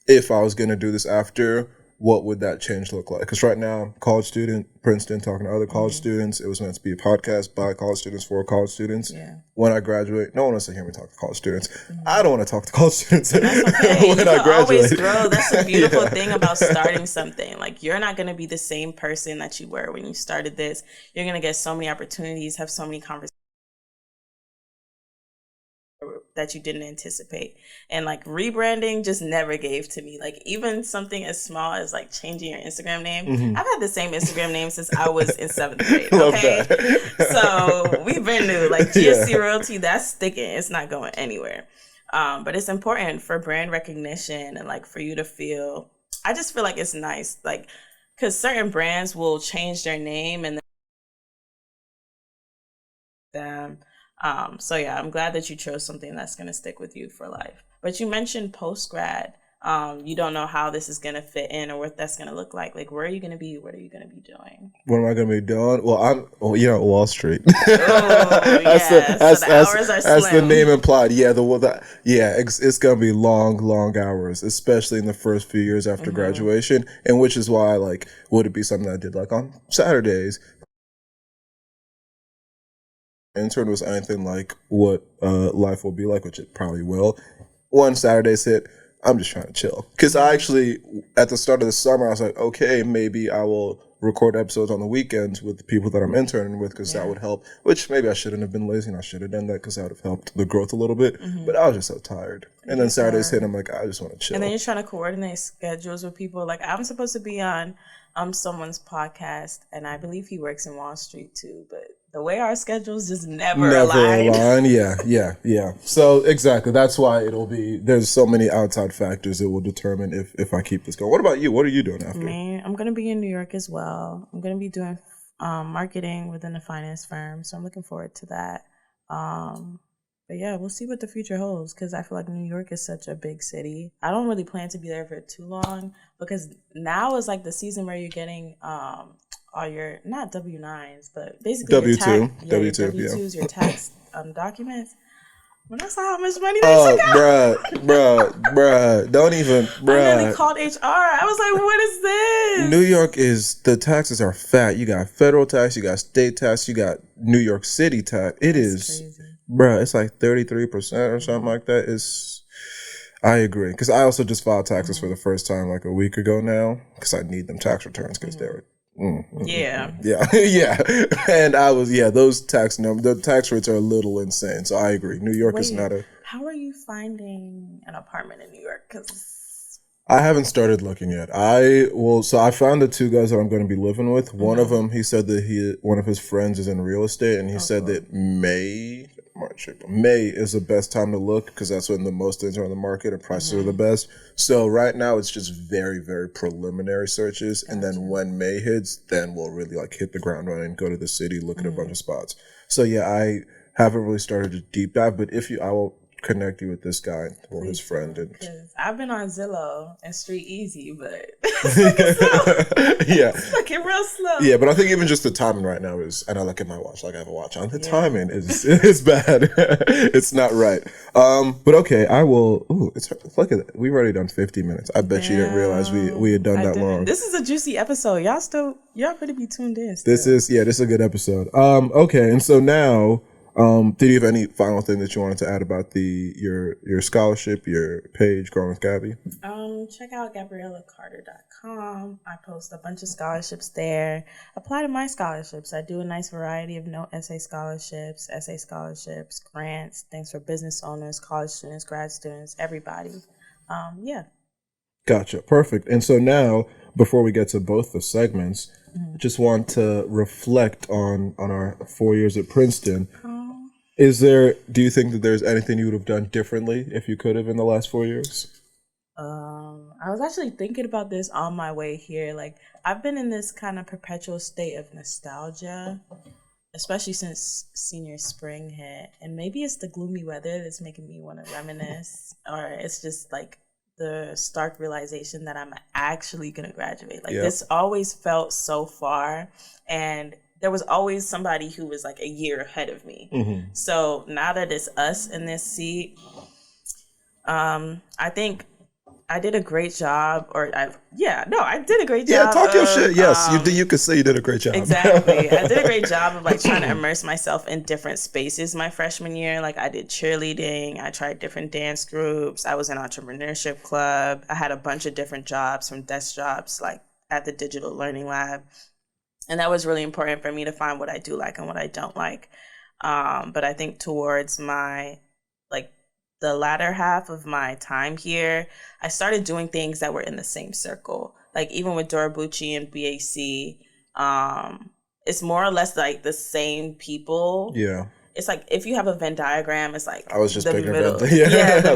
if I was going to do this after, what would that change look like? Because right now, I'm a college student, Princeton, talking to other college students. It was meant to be a podcast by college students for college students. Yeah. When I graduate, no one wants to hear me talk to college students. I don't want to talk to college students that's okay. when you I graduate. Always grow. That's the beautiful thing about starting something. Like, you're not going to be the same person that you were when you started this. You're going to get so many opportunities, have so many conversations that you didn't anticipate. And like rebranding just never gave to me. Like even something as small as like changing your Instagram name. I've had the same Instagram name since I was in 7th grade. Okay. So we've been new. Like GSC royalty, that's sticking. It's not going anywhere. But it's important for brand recognition and like for you to feel, I just feel like it's nice. Like, cause certain brands will change their name and then so yeah, I'm glad that you chose something that's going to stick with you for life. But you mentioned Postgrad. You don't know how this is going to fit in or what that's going to look like. Like, where are you going to be? What are you going to be doing? What am I going to be doing? Well, I'm at Wall Street. Oh, yeah. As the name implied. Yeah, it's going to be long hours, especially in the first few years after graduation, and which is why, like, would it be something I did like on Saturdays? Intern was anything like what life will be like, which it probably will. One Saturday's hit, I'm just trying to chill. Because I actually, at the start of the summer, I was like, okay, maybe I will record episodes on the weekends with the people that I'm interning with, because that would help. Which maybe I shouldn't have been lazy and I should have done that, because that would have helped the growth a little bit. But I was just so tired. And then Saturday's hit, I'm like, I just want to chill. And then you're trying to coordinate schedules with people. Like, I'm supposed to be on someone's podcast, and I believe he works in Wall Street too, but the way our schedules just never align. Yeah. So exactly, that's why there's so many outside factors that will determine if I keep this going. What about you? What are you doing after? Me, I'm going to be in New York as well. I'm going to be doing marketing within a finance firm, so I'm looking forward to that. But yeah, we'll see what the future holds, because I feel like New York is such a big city. I don't really plan to be there for too long, because now is like the season where you're getting all your, not W-9s, but basically W-2s, your tax documents. When I saw how much money they took out. Bruh, don't even, bruh. I nearly called HR. I was like, what is this? New York the taxes are fat. You got federal tax, you got state tax, you got New York City tax. That's crazy. Bruh, it's like 33% or something like that. I agree. Because I also just filed taxes for the first time like a week ago now, because I need them tax returns because they're Yeah. And I was, those the tax rates are a little insane. So I agree. New York is not How are you finding an apartment in New York? Because I haven't started looking yet. So I found the two guys that I'm going to be living with. One of them, he said that one of his friends is in real estate, and he said that March, April. May is the best time to look because that's when the most things are on the market and prices are the best. So right now it's just very, very preliminary searches. Gotcha. And then when May hits, then we'll really like hit the ground running, go to the city, look at a bunch of spots. So yeah, I haven't really started to deep dive, but I will connect you with this guy or his friend. And I've been on Zillow and Street Easy, but it's slow. Yeah, it's looking real slow. Yeah, but I think even just the timing right now is, and I look at my watch, like I have a watch on. The timing is bad. It's not right. But okay, I will. Ooh, look at that. We've already done 50 minutes. I bet you didn't realize we had done that long. This is a juicy episode. Y'all better be tuned in. This is a good episode. Okay, and so now. Did you have any final thing that you wanted to add about your scholarship, your page, Growing with Gabby? Check out GabriellaCarter.com. I post a bunch of scholarships there. Apply to my scholarships. I do a nice variety of essay scholarships, grants, things for business owners, college students, grad students, everybody. Yeah. Gotcha. Perfect. And so now, before we get to both the segments, I just want to reflect on our 4 years at Princeton. Do you think that there's anything you would have done differently if you could have in the last 4 years? I was actually thinking about this on my way here. Like, I've been in this kind of perpetual state of nostalgia, especially since senior spring hit. And maybe it's the gloomy weather that's making me want to reminisce, or it's just like the stark realization that I'm actually going to graduate. Like, this always felt so far, and there was always somebody who was like a year ahead of me. Mm-hmm. So now that it's us in this seat, I think I did a great job, I did a great job. Yeah, talk your shit. Yes, you could say you did a great job. Exactly. I did a great job of like trying to immerse myself in different spaces my freshman year. Like, I did cheerleading, I tried different dance groups, I was in entrepreneurship club, I had a bunch of different jobs, from desk jobs like at the digital learning lab. And that was really important for me to find what I do like and what I don't like. But I think towards the latter half of my time here, I started doing things that were in the same circle. Like, even with Dora Bucci and BAC, it's more or less like the same people. Yeah. It's like, if you have a Venn diagram, it's like I was just the middle, the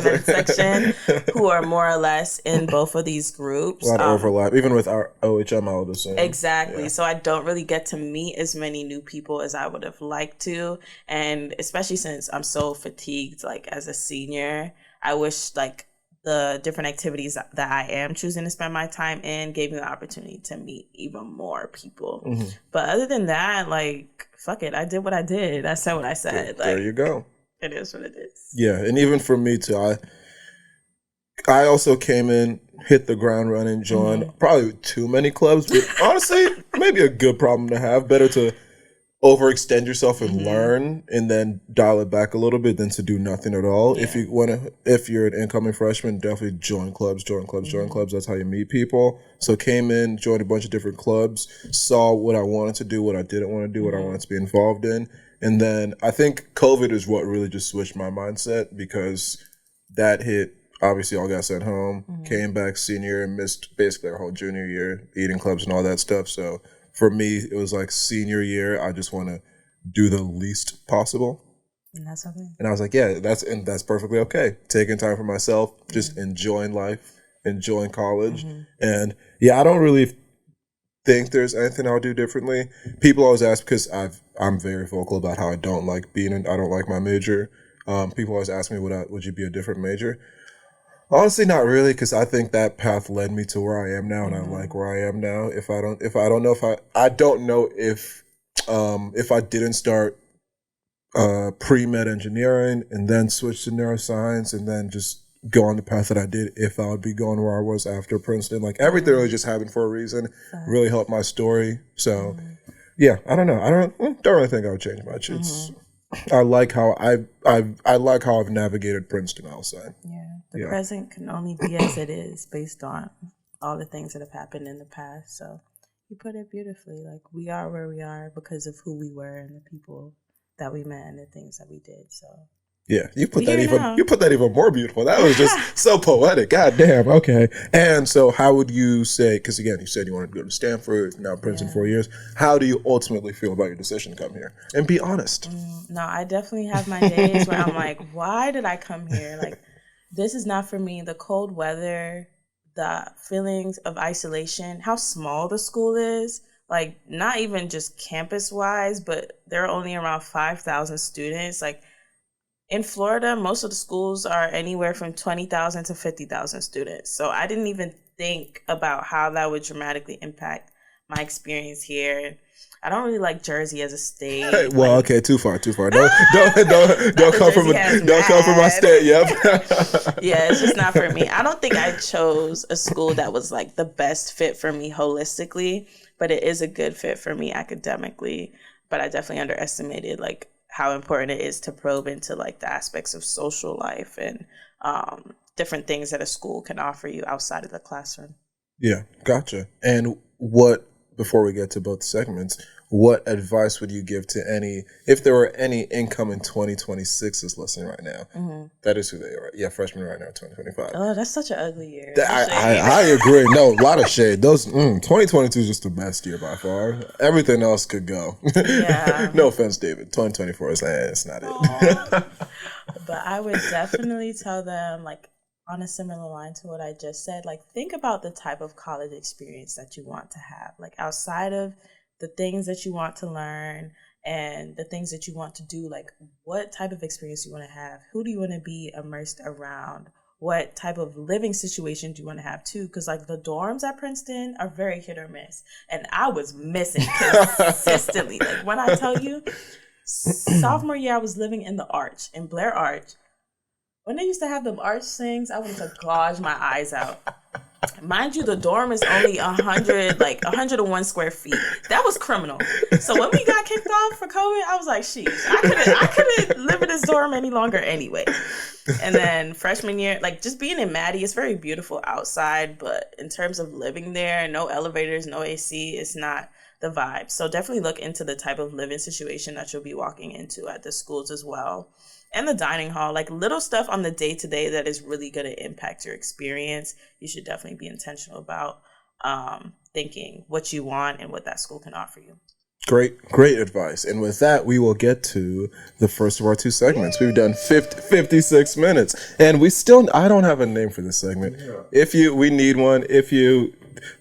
midsection, who are more or less in both of these groups. A lot of overlap, even with our OHM, I would assume. Exactly. Yeah. So I don't really get to meet as many new people as I would have liked to, and especially since I'm so fatigued, like as a senior, I wish like the different activities that I am choosing to spend my time in gave me the opportunity to meet even more people. Mm-hmm. But other than that, like, fuck it. I did what I did. I said what I said. There you go. It is what it is. Yeah, and even for me too, I also came in, hit the ground running, joined probably too many clubs, but honestly, maybe a good problem to have. Better to overextend yourself and learn, and then dial it back a little bit than to do nothing at all. Yeah. If you're an incoming freshman, definitely join clubs. That's how you meet people. So came in, joined a bunch of different clubs, saw what I wanted to do, what I didn't want to do, what I wanted to be involved in. And then I think COVID is what really just switched my mindset, because that hit. Obviously, all got sent home, came back senior and missed basically our whole junior year, eating clubs and all that stuff. So for me, it was like senior year, I just want to do the least possible. And that's okay. And I was like, yeah, that's perfectly okay. Taking time for myself, just enjoying life, enjoying college. And yeah, I don't really think there's anything I'll do differently. People always ask, because I'm very vocal about how I don't like my major. People always ask me, would you be a different major? Honestly, not really, because I think that path led me to where I am now, and I like where I am now. I don't know if I didn't start pre-med engineering and then switch to neuroscience and then just go on the path that I did, if I would be going where I was after Princeton. Like, everything really just happened for a reason. Really helped my story. So, yeah, I don't know. I don't really think I would change much. I like how I've navigated Princeton, I'll say. Yeah. The present can only be as it is, based on all the things that have happened in the past. So you put it beautifully. Like, we are where we are because of who we were and the people that we met and the things that we did. So Yeah, you put We here now. that even more beautiful. That was just so poetic. God damn. Okay. And so, how would you say? Because again, you said you wanted to go to Stanford, now Princeton 4 years. How do you ultimately feel about your decision to come here? And be honest. No, I definitely have my days where I'm like, why did I come here? Like, this is not for me. The cold weather, the feelings of isolation, how small the school is. Like, not even just campus wise, but there are only around 5,000 students. Like, in Florida, most of the schools are anywhere from 20,000 to 50,000 students. So I didn't even think about how that would dramatically impact my experience here. I don't really like Jersey as a state. Well, okay, too far. Don't come from my state. Yep. Yeah, it's just not for me. I don't think I chose a school that was like the best fit for me holistically, but it is a good fit for me academically. But I definitely underestimated like how important it is to probe into like the aspects of social life and different things that a school can offer you outside of the classroom. Yeah, gotcha. And before we get to both segments, what advice would you give to if there were any incoming 2026s listening right now? That is who they are. Yeah, freshmen right now, 2025. Oh, that's such an ugly year. I agree. No, a lot of shade. 2022 is just the best year by far. Everything else could go. Yeah. No offense, David. 2024 is it's not it. But I would definitely tell them, like, on a similar line to what I just said, like, think about the type of college experience that you want to have. Like, outside of the things that you want to learn and the things that you want to do, like, what type of experience you want to have? Who do you want to be immersed around? What type of living situation do you want to have too? Because like the dorms at Princeton are very hit or miss. And I was missing consistently. Like when I tell you, sophomore year, I was living in the Arch, in Blair Arch. When they used to have them Arch things, I wanted to gouge my eyes out. Mind you, the dorm is only 101 square feet. That was criminal. So when we got kicked off for COVID, I was like, sheesh, I couldn't live in this dorm any longer anyway. And then freshman year, like just being in Maddie, it's very beautiful outside, but in terms of living there, no elevators, no AC, it's not the vibe. So definitely look into the type of living situation that you'll be walking into at the schools as well. And the dining hall, like little stuff on the day-to-day that is really going to impact your experience. You should definitely be intentional about thinking what you want and what that school can offer you. Great advice. And with that, we will get to the first of our two segments. We've done 56 minutes. And I don't have a name for this segment. Yeah. We need one. If you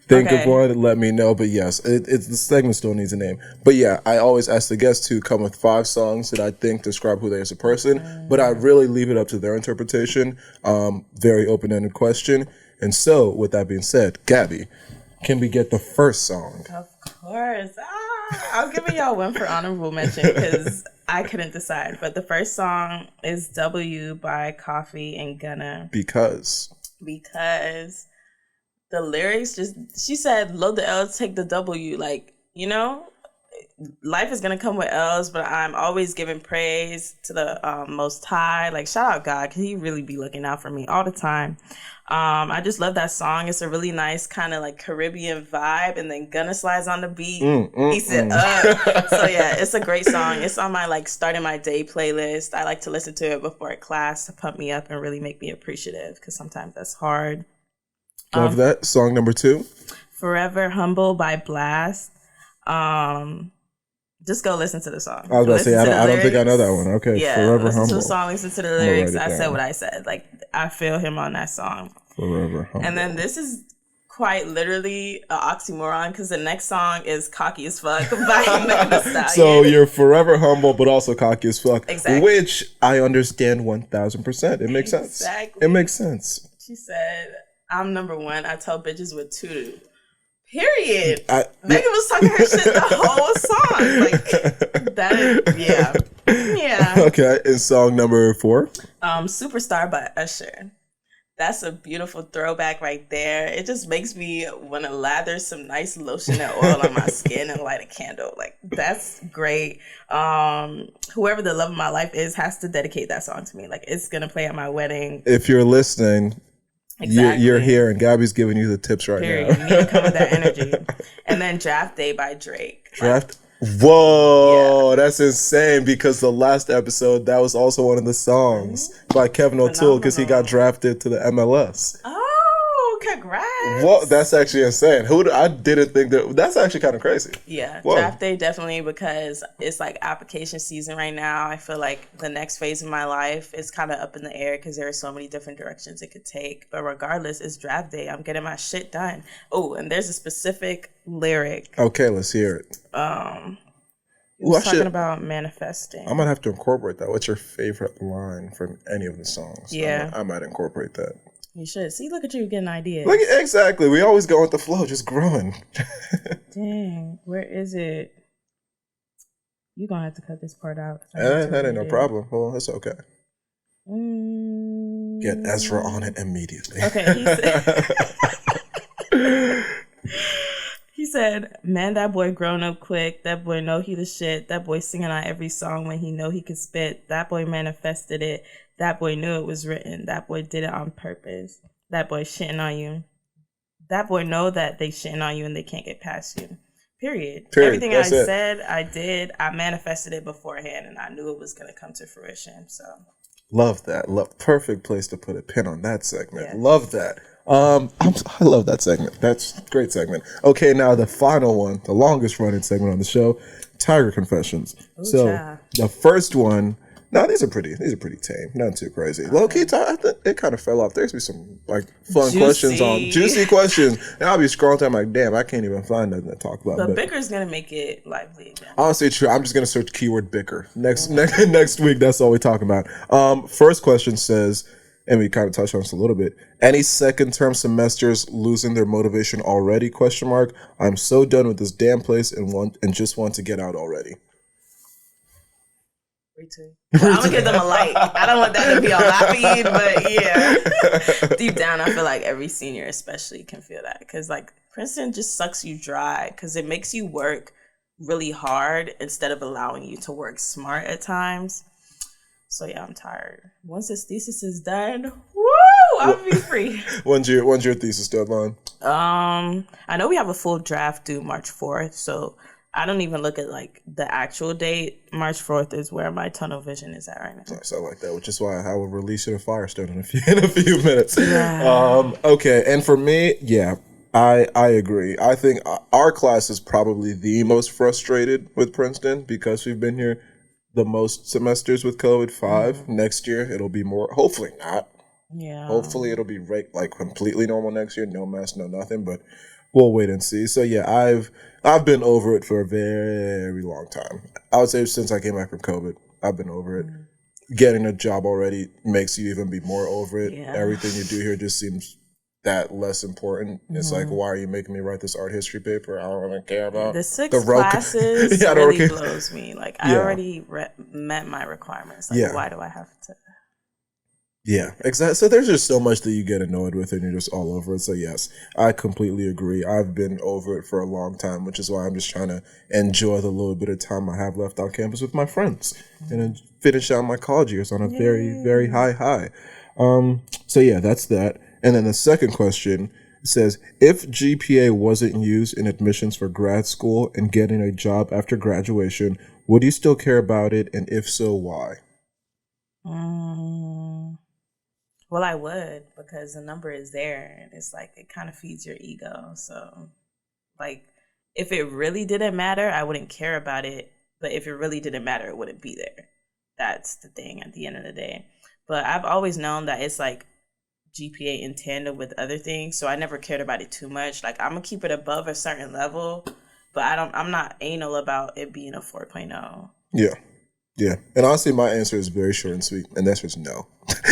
think of one, let me know. But yes, the segment still needs a name. But yeah, I always ask the guests to come with 5 songs that I think describe who they are as a person. But I really leave it up to their interpretation. Very open-ended question. And so, with that being said, Gabby, can we get the first song? Of course. I'm giving y'all one for honorable mention because I couldn't decide. But the first song is W by Coffee and Gunna. Because the lyrics she said, load the L's, take the W. Like, you know, life is going to come with L's, but I'm always giving praise to the Most High. Like, shout out God, because he really be looking out for me all the time. I just love that song. It's a really nice kind of like Caribbean vibe, and then Gunna slides on the beat. Eats it up. So yeah, it's a great song. It's on my like starting my day playlist. I like to listen to it before class to pump me up and really make me appreciative, because sometimes that's hard. Love that. Song number 2. Forever Humble by Blast. Just go listen to the song. I was about to say, I don't think I know that one. Okay, yeah, Forever listen Humble. to the song, listen to the lyrics. I said what I said. Like, I feel him on that song. Forever Humble. And then this is quite literally an oxymoron, because the next song is Cocky as Fuck by Megan Thee Stallion. So you're forever humble, but also cocky as fuck. Exactly. Which I understand 1,000%. It makes sense. Exactly. It makes sense. She said, I'm number one. I tell bitches with tutu. Period. Megan was talking her shit the whole song. Like, that is, yeah. Okay, and song number 4? Superstar by Usher. That's a beautiful throwback right there. It just makes me want to lather some nice lotion and oil on my skin and light a candle. Like, that's great. Whoever the love of my life is has to dedicate that song to me. Like, it's going to play at my wedding. If you're listening... Exactly. You're here, and Gabby's giving you the tips right now. You need to come with that energy. And then Draft Day by Drake. Draft Whoa, that's insane because the last episode, that was also one of the songs by Kevin O'Toole because he got drafted to the MLS. Oh, congrats. Whoa, that's actually insane. I didn't think that's actually kind of crazy. Yeah, Whoa. draft day definitely because it's like application season right now. I feel like the next phase of my life is kind of up in the air because there are so many different directions it could take. But regardless, it's draft day. I'm getting my shit done. Oh, and there's a specific lyric. Okay, let's hear it. Talking about manifesting. I'm gonna have to incorporate that. What's your favorite line from any of the songs? Yeah, I might incorporate that. You should. See, look at you getting ideas. Look, exactly. We always go with the flow, just growing. Dang, where is it? You're going to have to cut this part out. That ain't no problem. Well, it's okay. Get Ezra on it immediately. Okay, he said, man, that boy grown up quick. That boy know he the shit. That boy singing on every song when he know he could spit. That boy manifested it. That boy knew it was written. That boy did it on purpose. That boy shitting on you. That boy know that they shitting on you and they can't get past you. Period. Everything I said, I did. I manifested it beforehand and I knew it was going to come to fruition. So love that. Perfect place to put a pin on that segment. Yeah. Love that. I love that segment. That's a great segment. Okay, now the final one, the longest running segment on the show, Tiger Confessions. Ooh, so child. The first one. No, these are pretty tame. Not too crazy. Low key, I think it kind of fell off. There's be some like fun questions on juicy questions, and I'll be scrolling through. I'm like, damn, I can't even find nothing to talk about. But Bicker's gonna make it lively again. Honestly, true. I'm just gonna search keyword bicker next week. That's all we talk about. First question says, and we kind of touched on this a little bit. Any second term semesters losing their motivation already? ? I'm so done with this damn place and just want to get out already. Well, I'm gonna give them a like. I don't want that to be on my feed, but yeah. Deep down, I feel like every senior especially can feel that because like Princeton just sucks you dry because it makes you work really hard instead of allowing you to work smart at times. So yeah, I'm tired. Once this thesis is done, woo, I'll be free. When's your thesis deadline? I know we have a full draft due March 4th, so I don't even look at like the actual date. March 4th is where my tunnel vision is at right now. Nice, I like that, which is why I will release it to Firestone in a few minutes. Yeah. Okay, and for me, yeah, I agree. I think our class is probably the most frustrated with Princeton because we've been here the most semesters with COVID, 5. Mm-hmm. Next year, it'll be more. Hopefully not. Yeah. Hopefully it'll be like completely normal next year. No mess, no nothing, but we'll wait and see. So yeah, I've been over it for a very long time. I would say since I came back from COVID, I've been over it. Mm-hmm. Getting a job already makes you even be more over it. Yeah. Everything you do here just seems that less important. Mm-hmm. It's like, why are you making me write this art history paper? I don't really care about the 6 classes. Yeah, really blows me. Like I already met my requirements. Like why do I have to? Yeah, exactly. So there's just so much that you get annoyed with and you're just all over it. So yes, I completely agree. I've been over it for a long time, which is why I'm just trying to enjoy the little bit of time I have left on campus with my friends and then finish out my college years on a very, very high. So yeah, that's that. And then the second question says, if GPA wasn't used in admissions for grad school and getting a job after graduation, would you still care about it? And if so, why? Well, I would, because the number is there and it's like it kind of feeds your ego. So like if it really didn't matter, I wouldn't care about it. But if it really didn't matter, it wouldn't be there. That's the thing at the end of the day. But I've always known that it's like GPA in tandem with other things. So I never cared about it too much. Like I'm gonna keep it above a certain level, but I'm not anal about it being a 4.0. Yeah. And honestly, my answer is very short and sweet. And that's just no.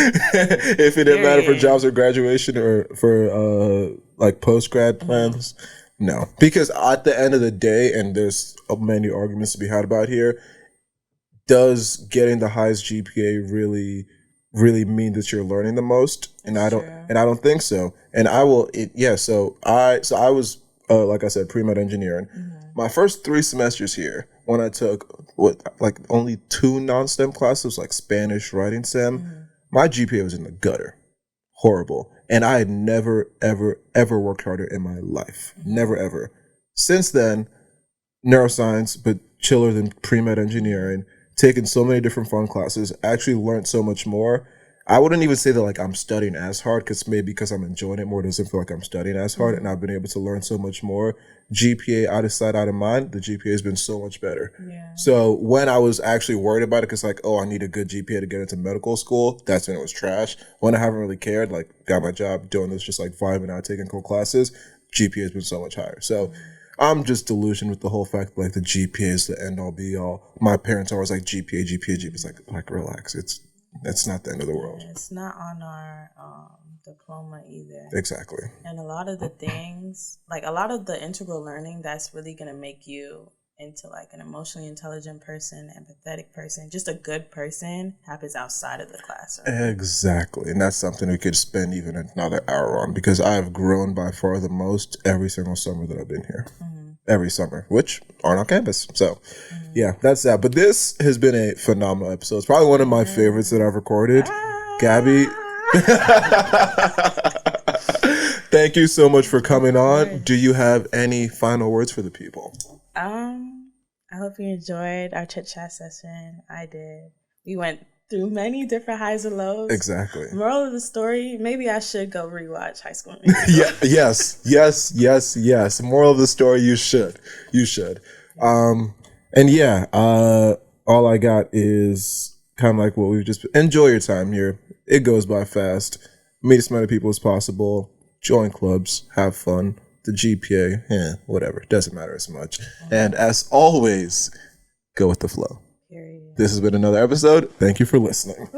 If it didn't matter for jobs or graduation or for like post-grad plans, no. Because at the end of the day, and there's many arguments to be had about here, does getting the highest GPA really mean that you're learning the most? And I don't think so. And I will so I was like I said, pre-med engineering. My first 3 semesters here, when I took only 2 non-STEM classes, like Spanish, writing STEM, my GPA was in the gutter. Horrible. And I had never, ever, ever worked harder in my life. Never, ever. Since then, neuroscience, but chiller than pre-med engineering, taken so many different fun classes, actually learned so much more. I wouldn't even say that like I'm studying as hard, because I'm enjoying it more. It doesn't feel like I'm studying as hard, and I've been able to learn so much more. GPA out of sight, out of mind. The GPA has been so much better. Yeah. So when I was actually worried about it, because like, oh, I need a good GPA to get into medical school, that's when it was trash. When I haven't really cared, like got my job doing this, just like vibing out, taking cool classes, GPA has been so much higher. So I'm just delusioned with the whole fact that like the GPA is the end all be all. My parents are always like GPA. It's like relax. It's not the end of the world. It's not on our diploma either. Exactly. And a lot of the things, like a lot of the integral learning that's really going to make you into like an emotionally intelligent person, empathetic person, just a good person, happens outside of the classroom. Exactly. And that's something we could spend even another hour on, because I've grown by far the most every single summer that I've been here. Every summer, which aren't on campus. So yeah, that's that. But this has been a phenomenal episode. It's probably one of my favorites that I've recorded. Gabby, thank you so much for coming on. Do you have any final words for the people? I hope you enjoyed our chit chat session. I did. We went through many different highs and lows. Exactly. Moral of the story, maybe I should go rewatch High School Musical. Yes. Moral of the story, you should. And yeah, all I got is kind of like what we've just, enjoy your time here. It goes by fast. Meet as many people as possible. Join clubs. Have fun. The GPA, whatever. Doesn't matter as much. And as always, go with the flow. Period. This has been another episode. Thank you for listening.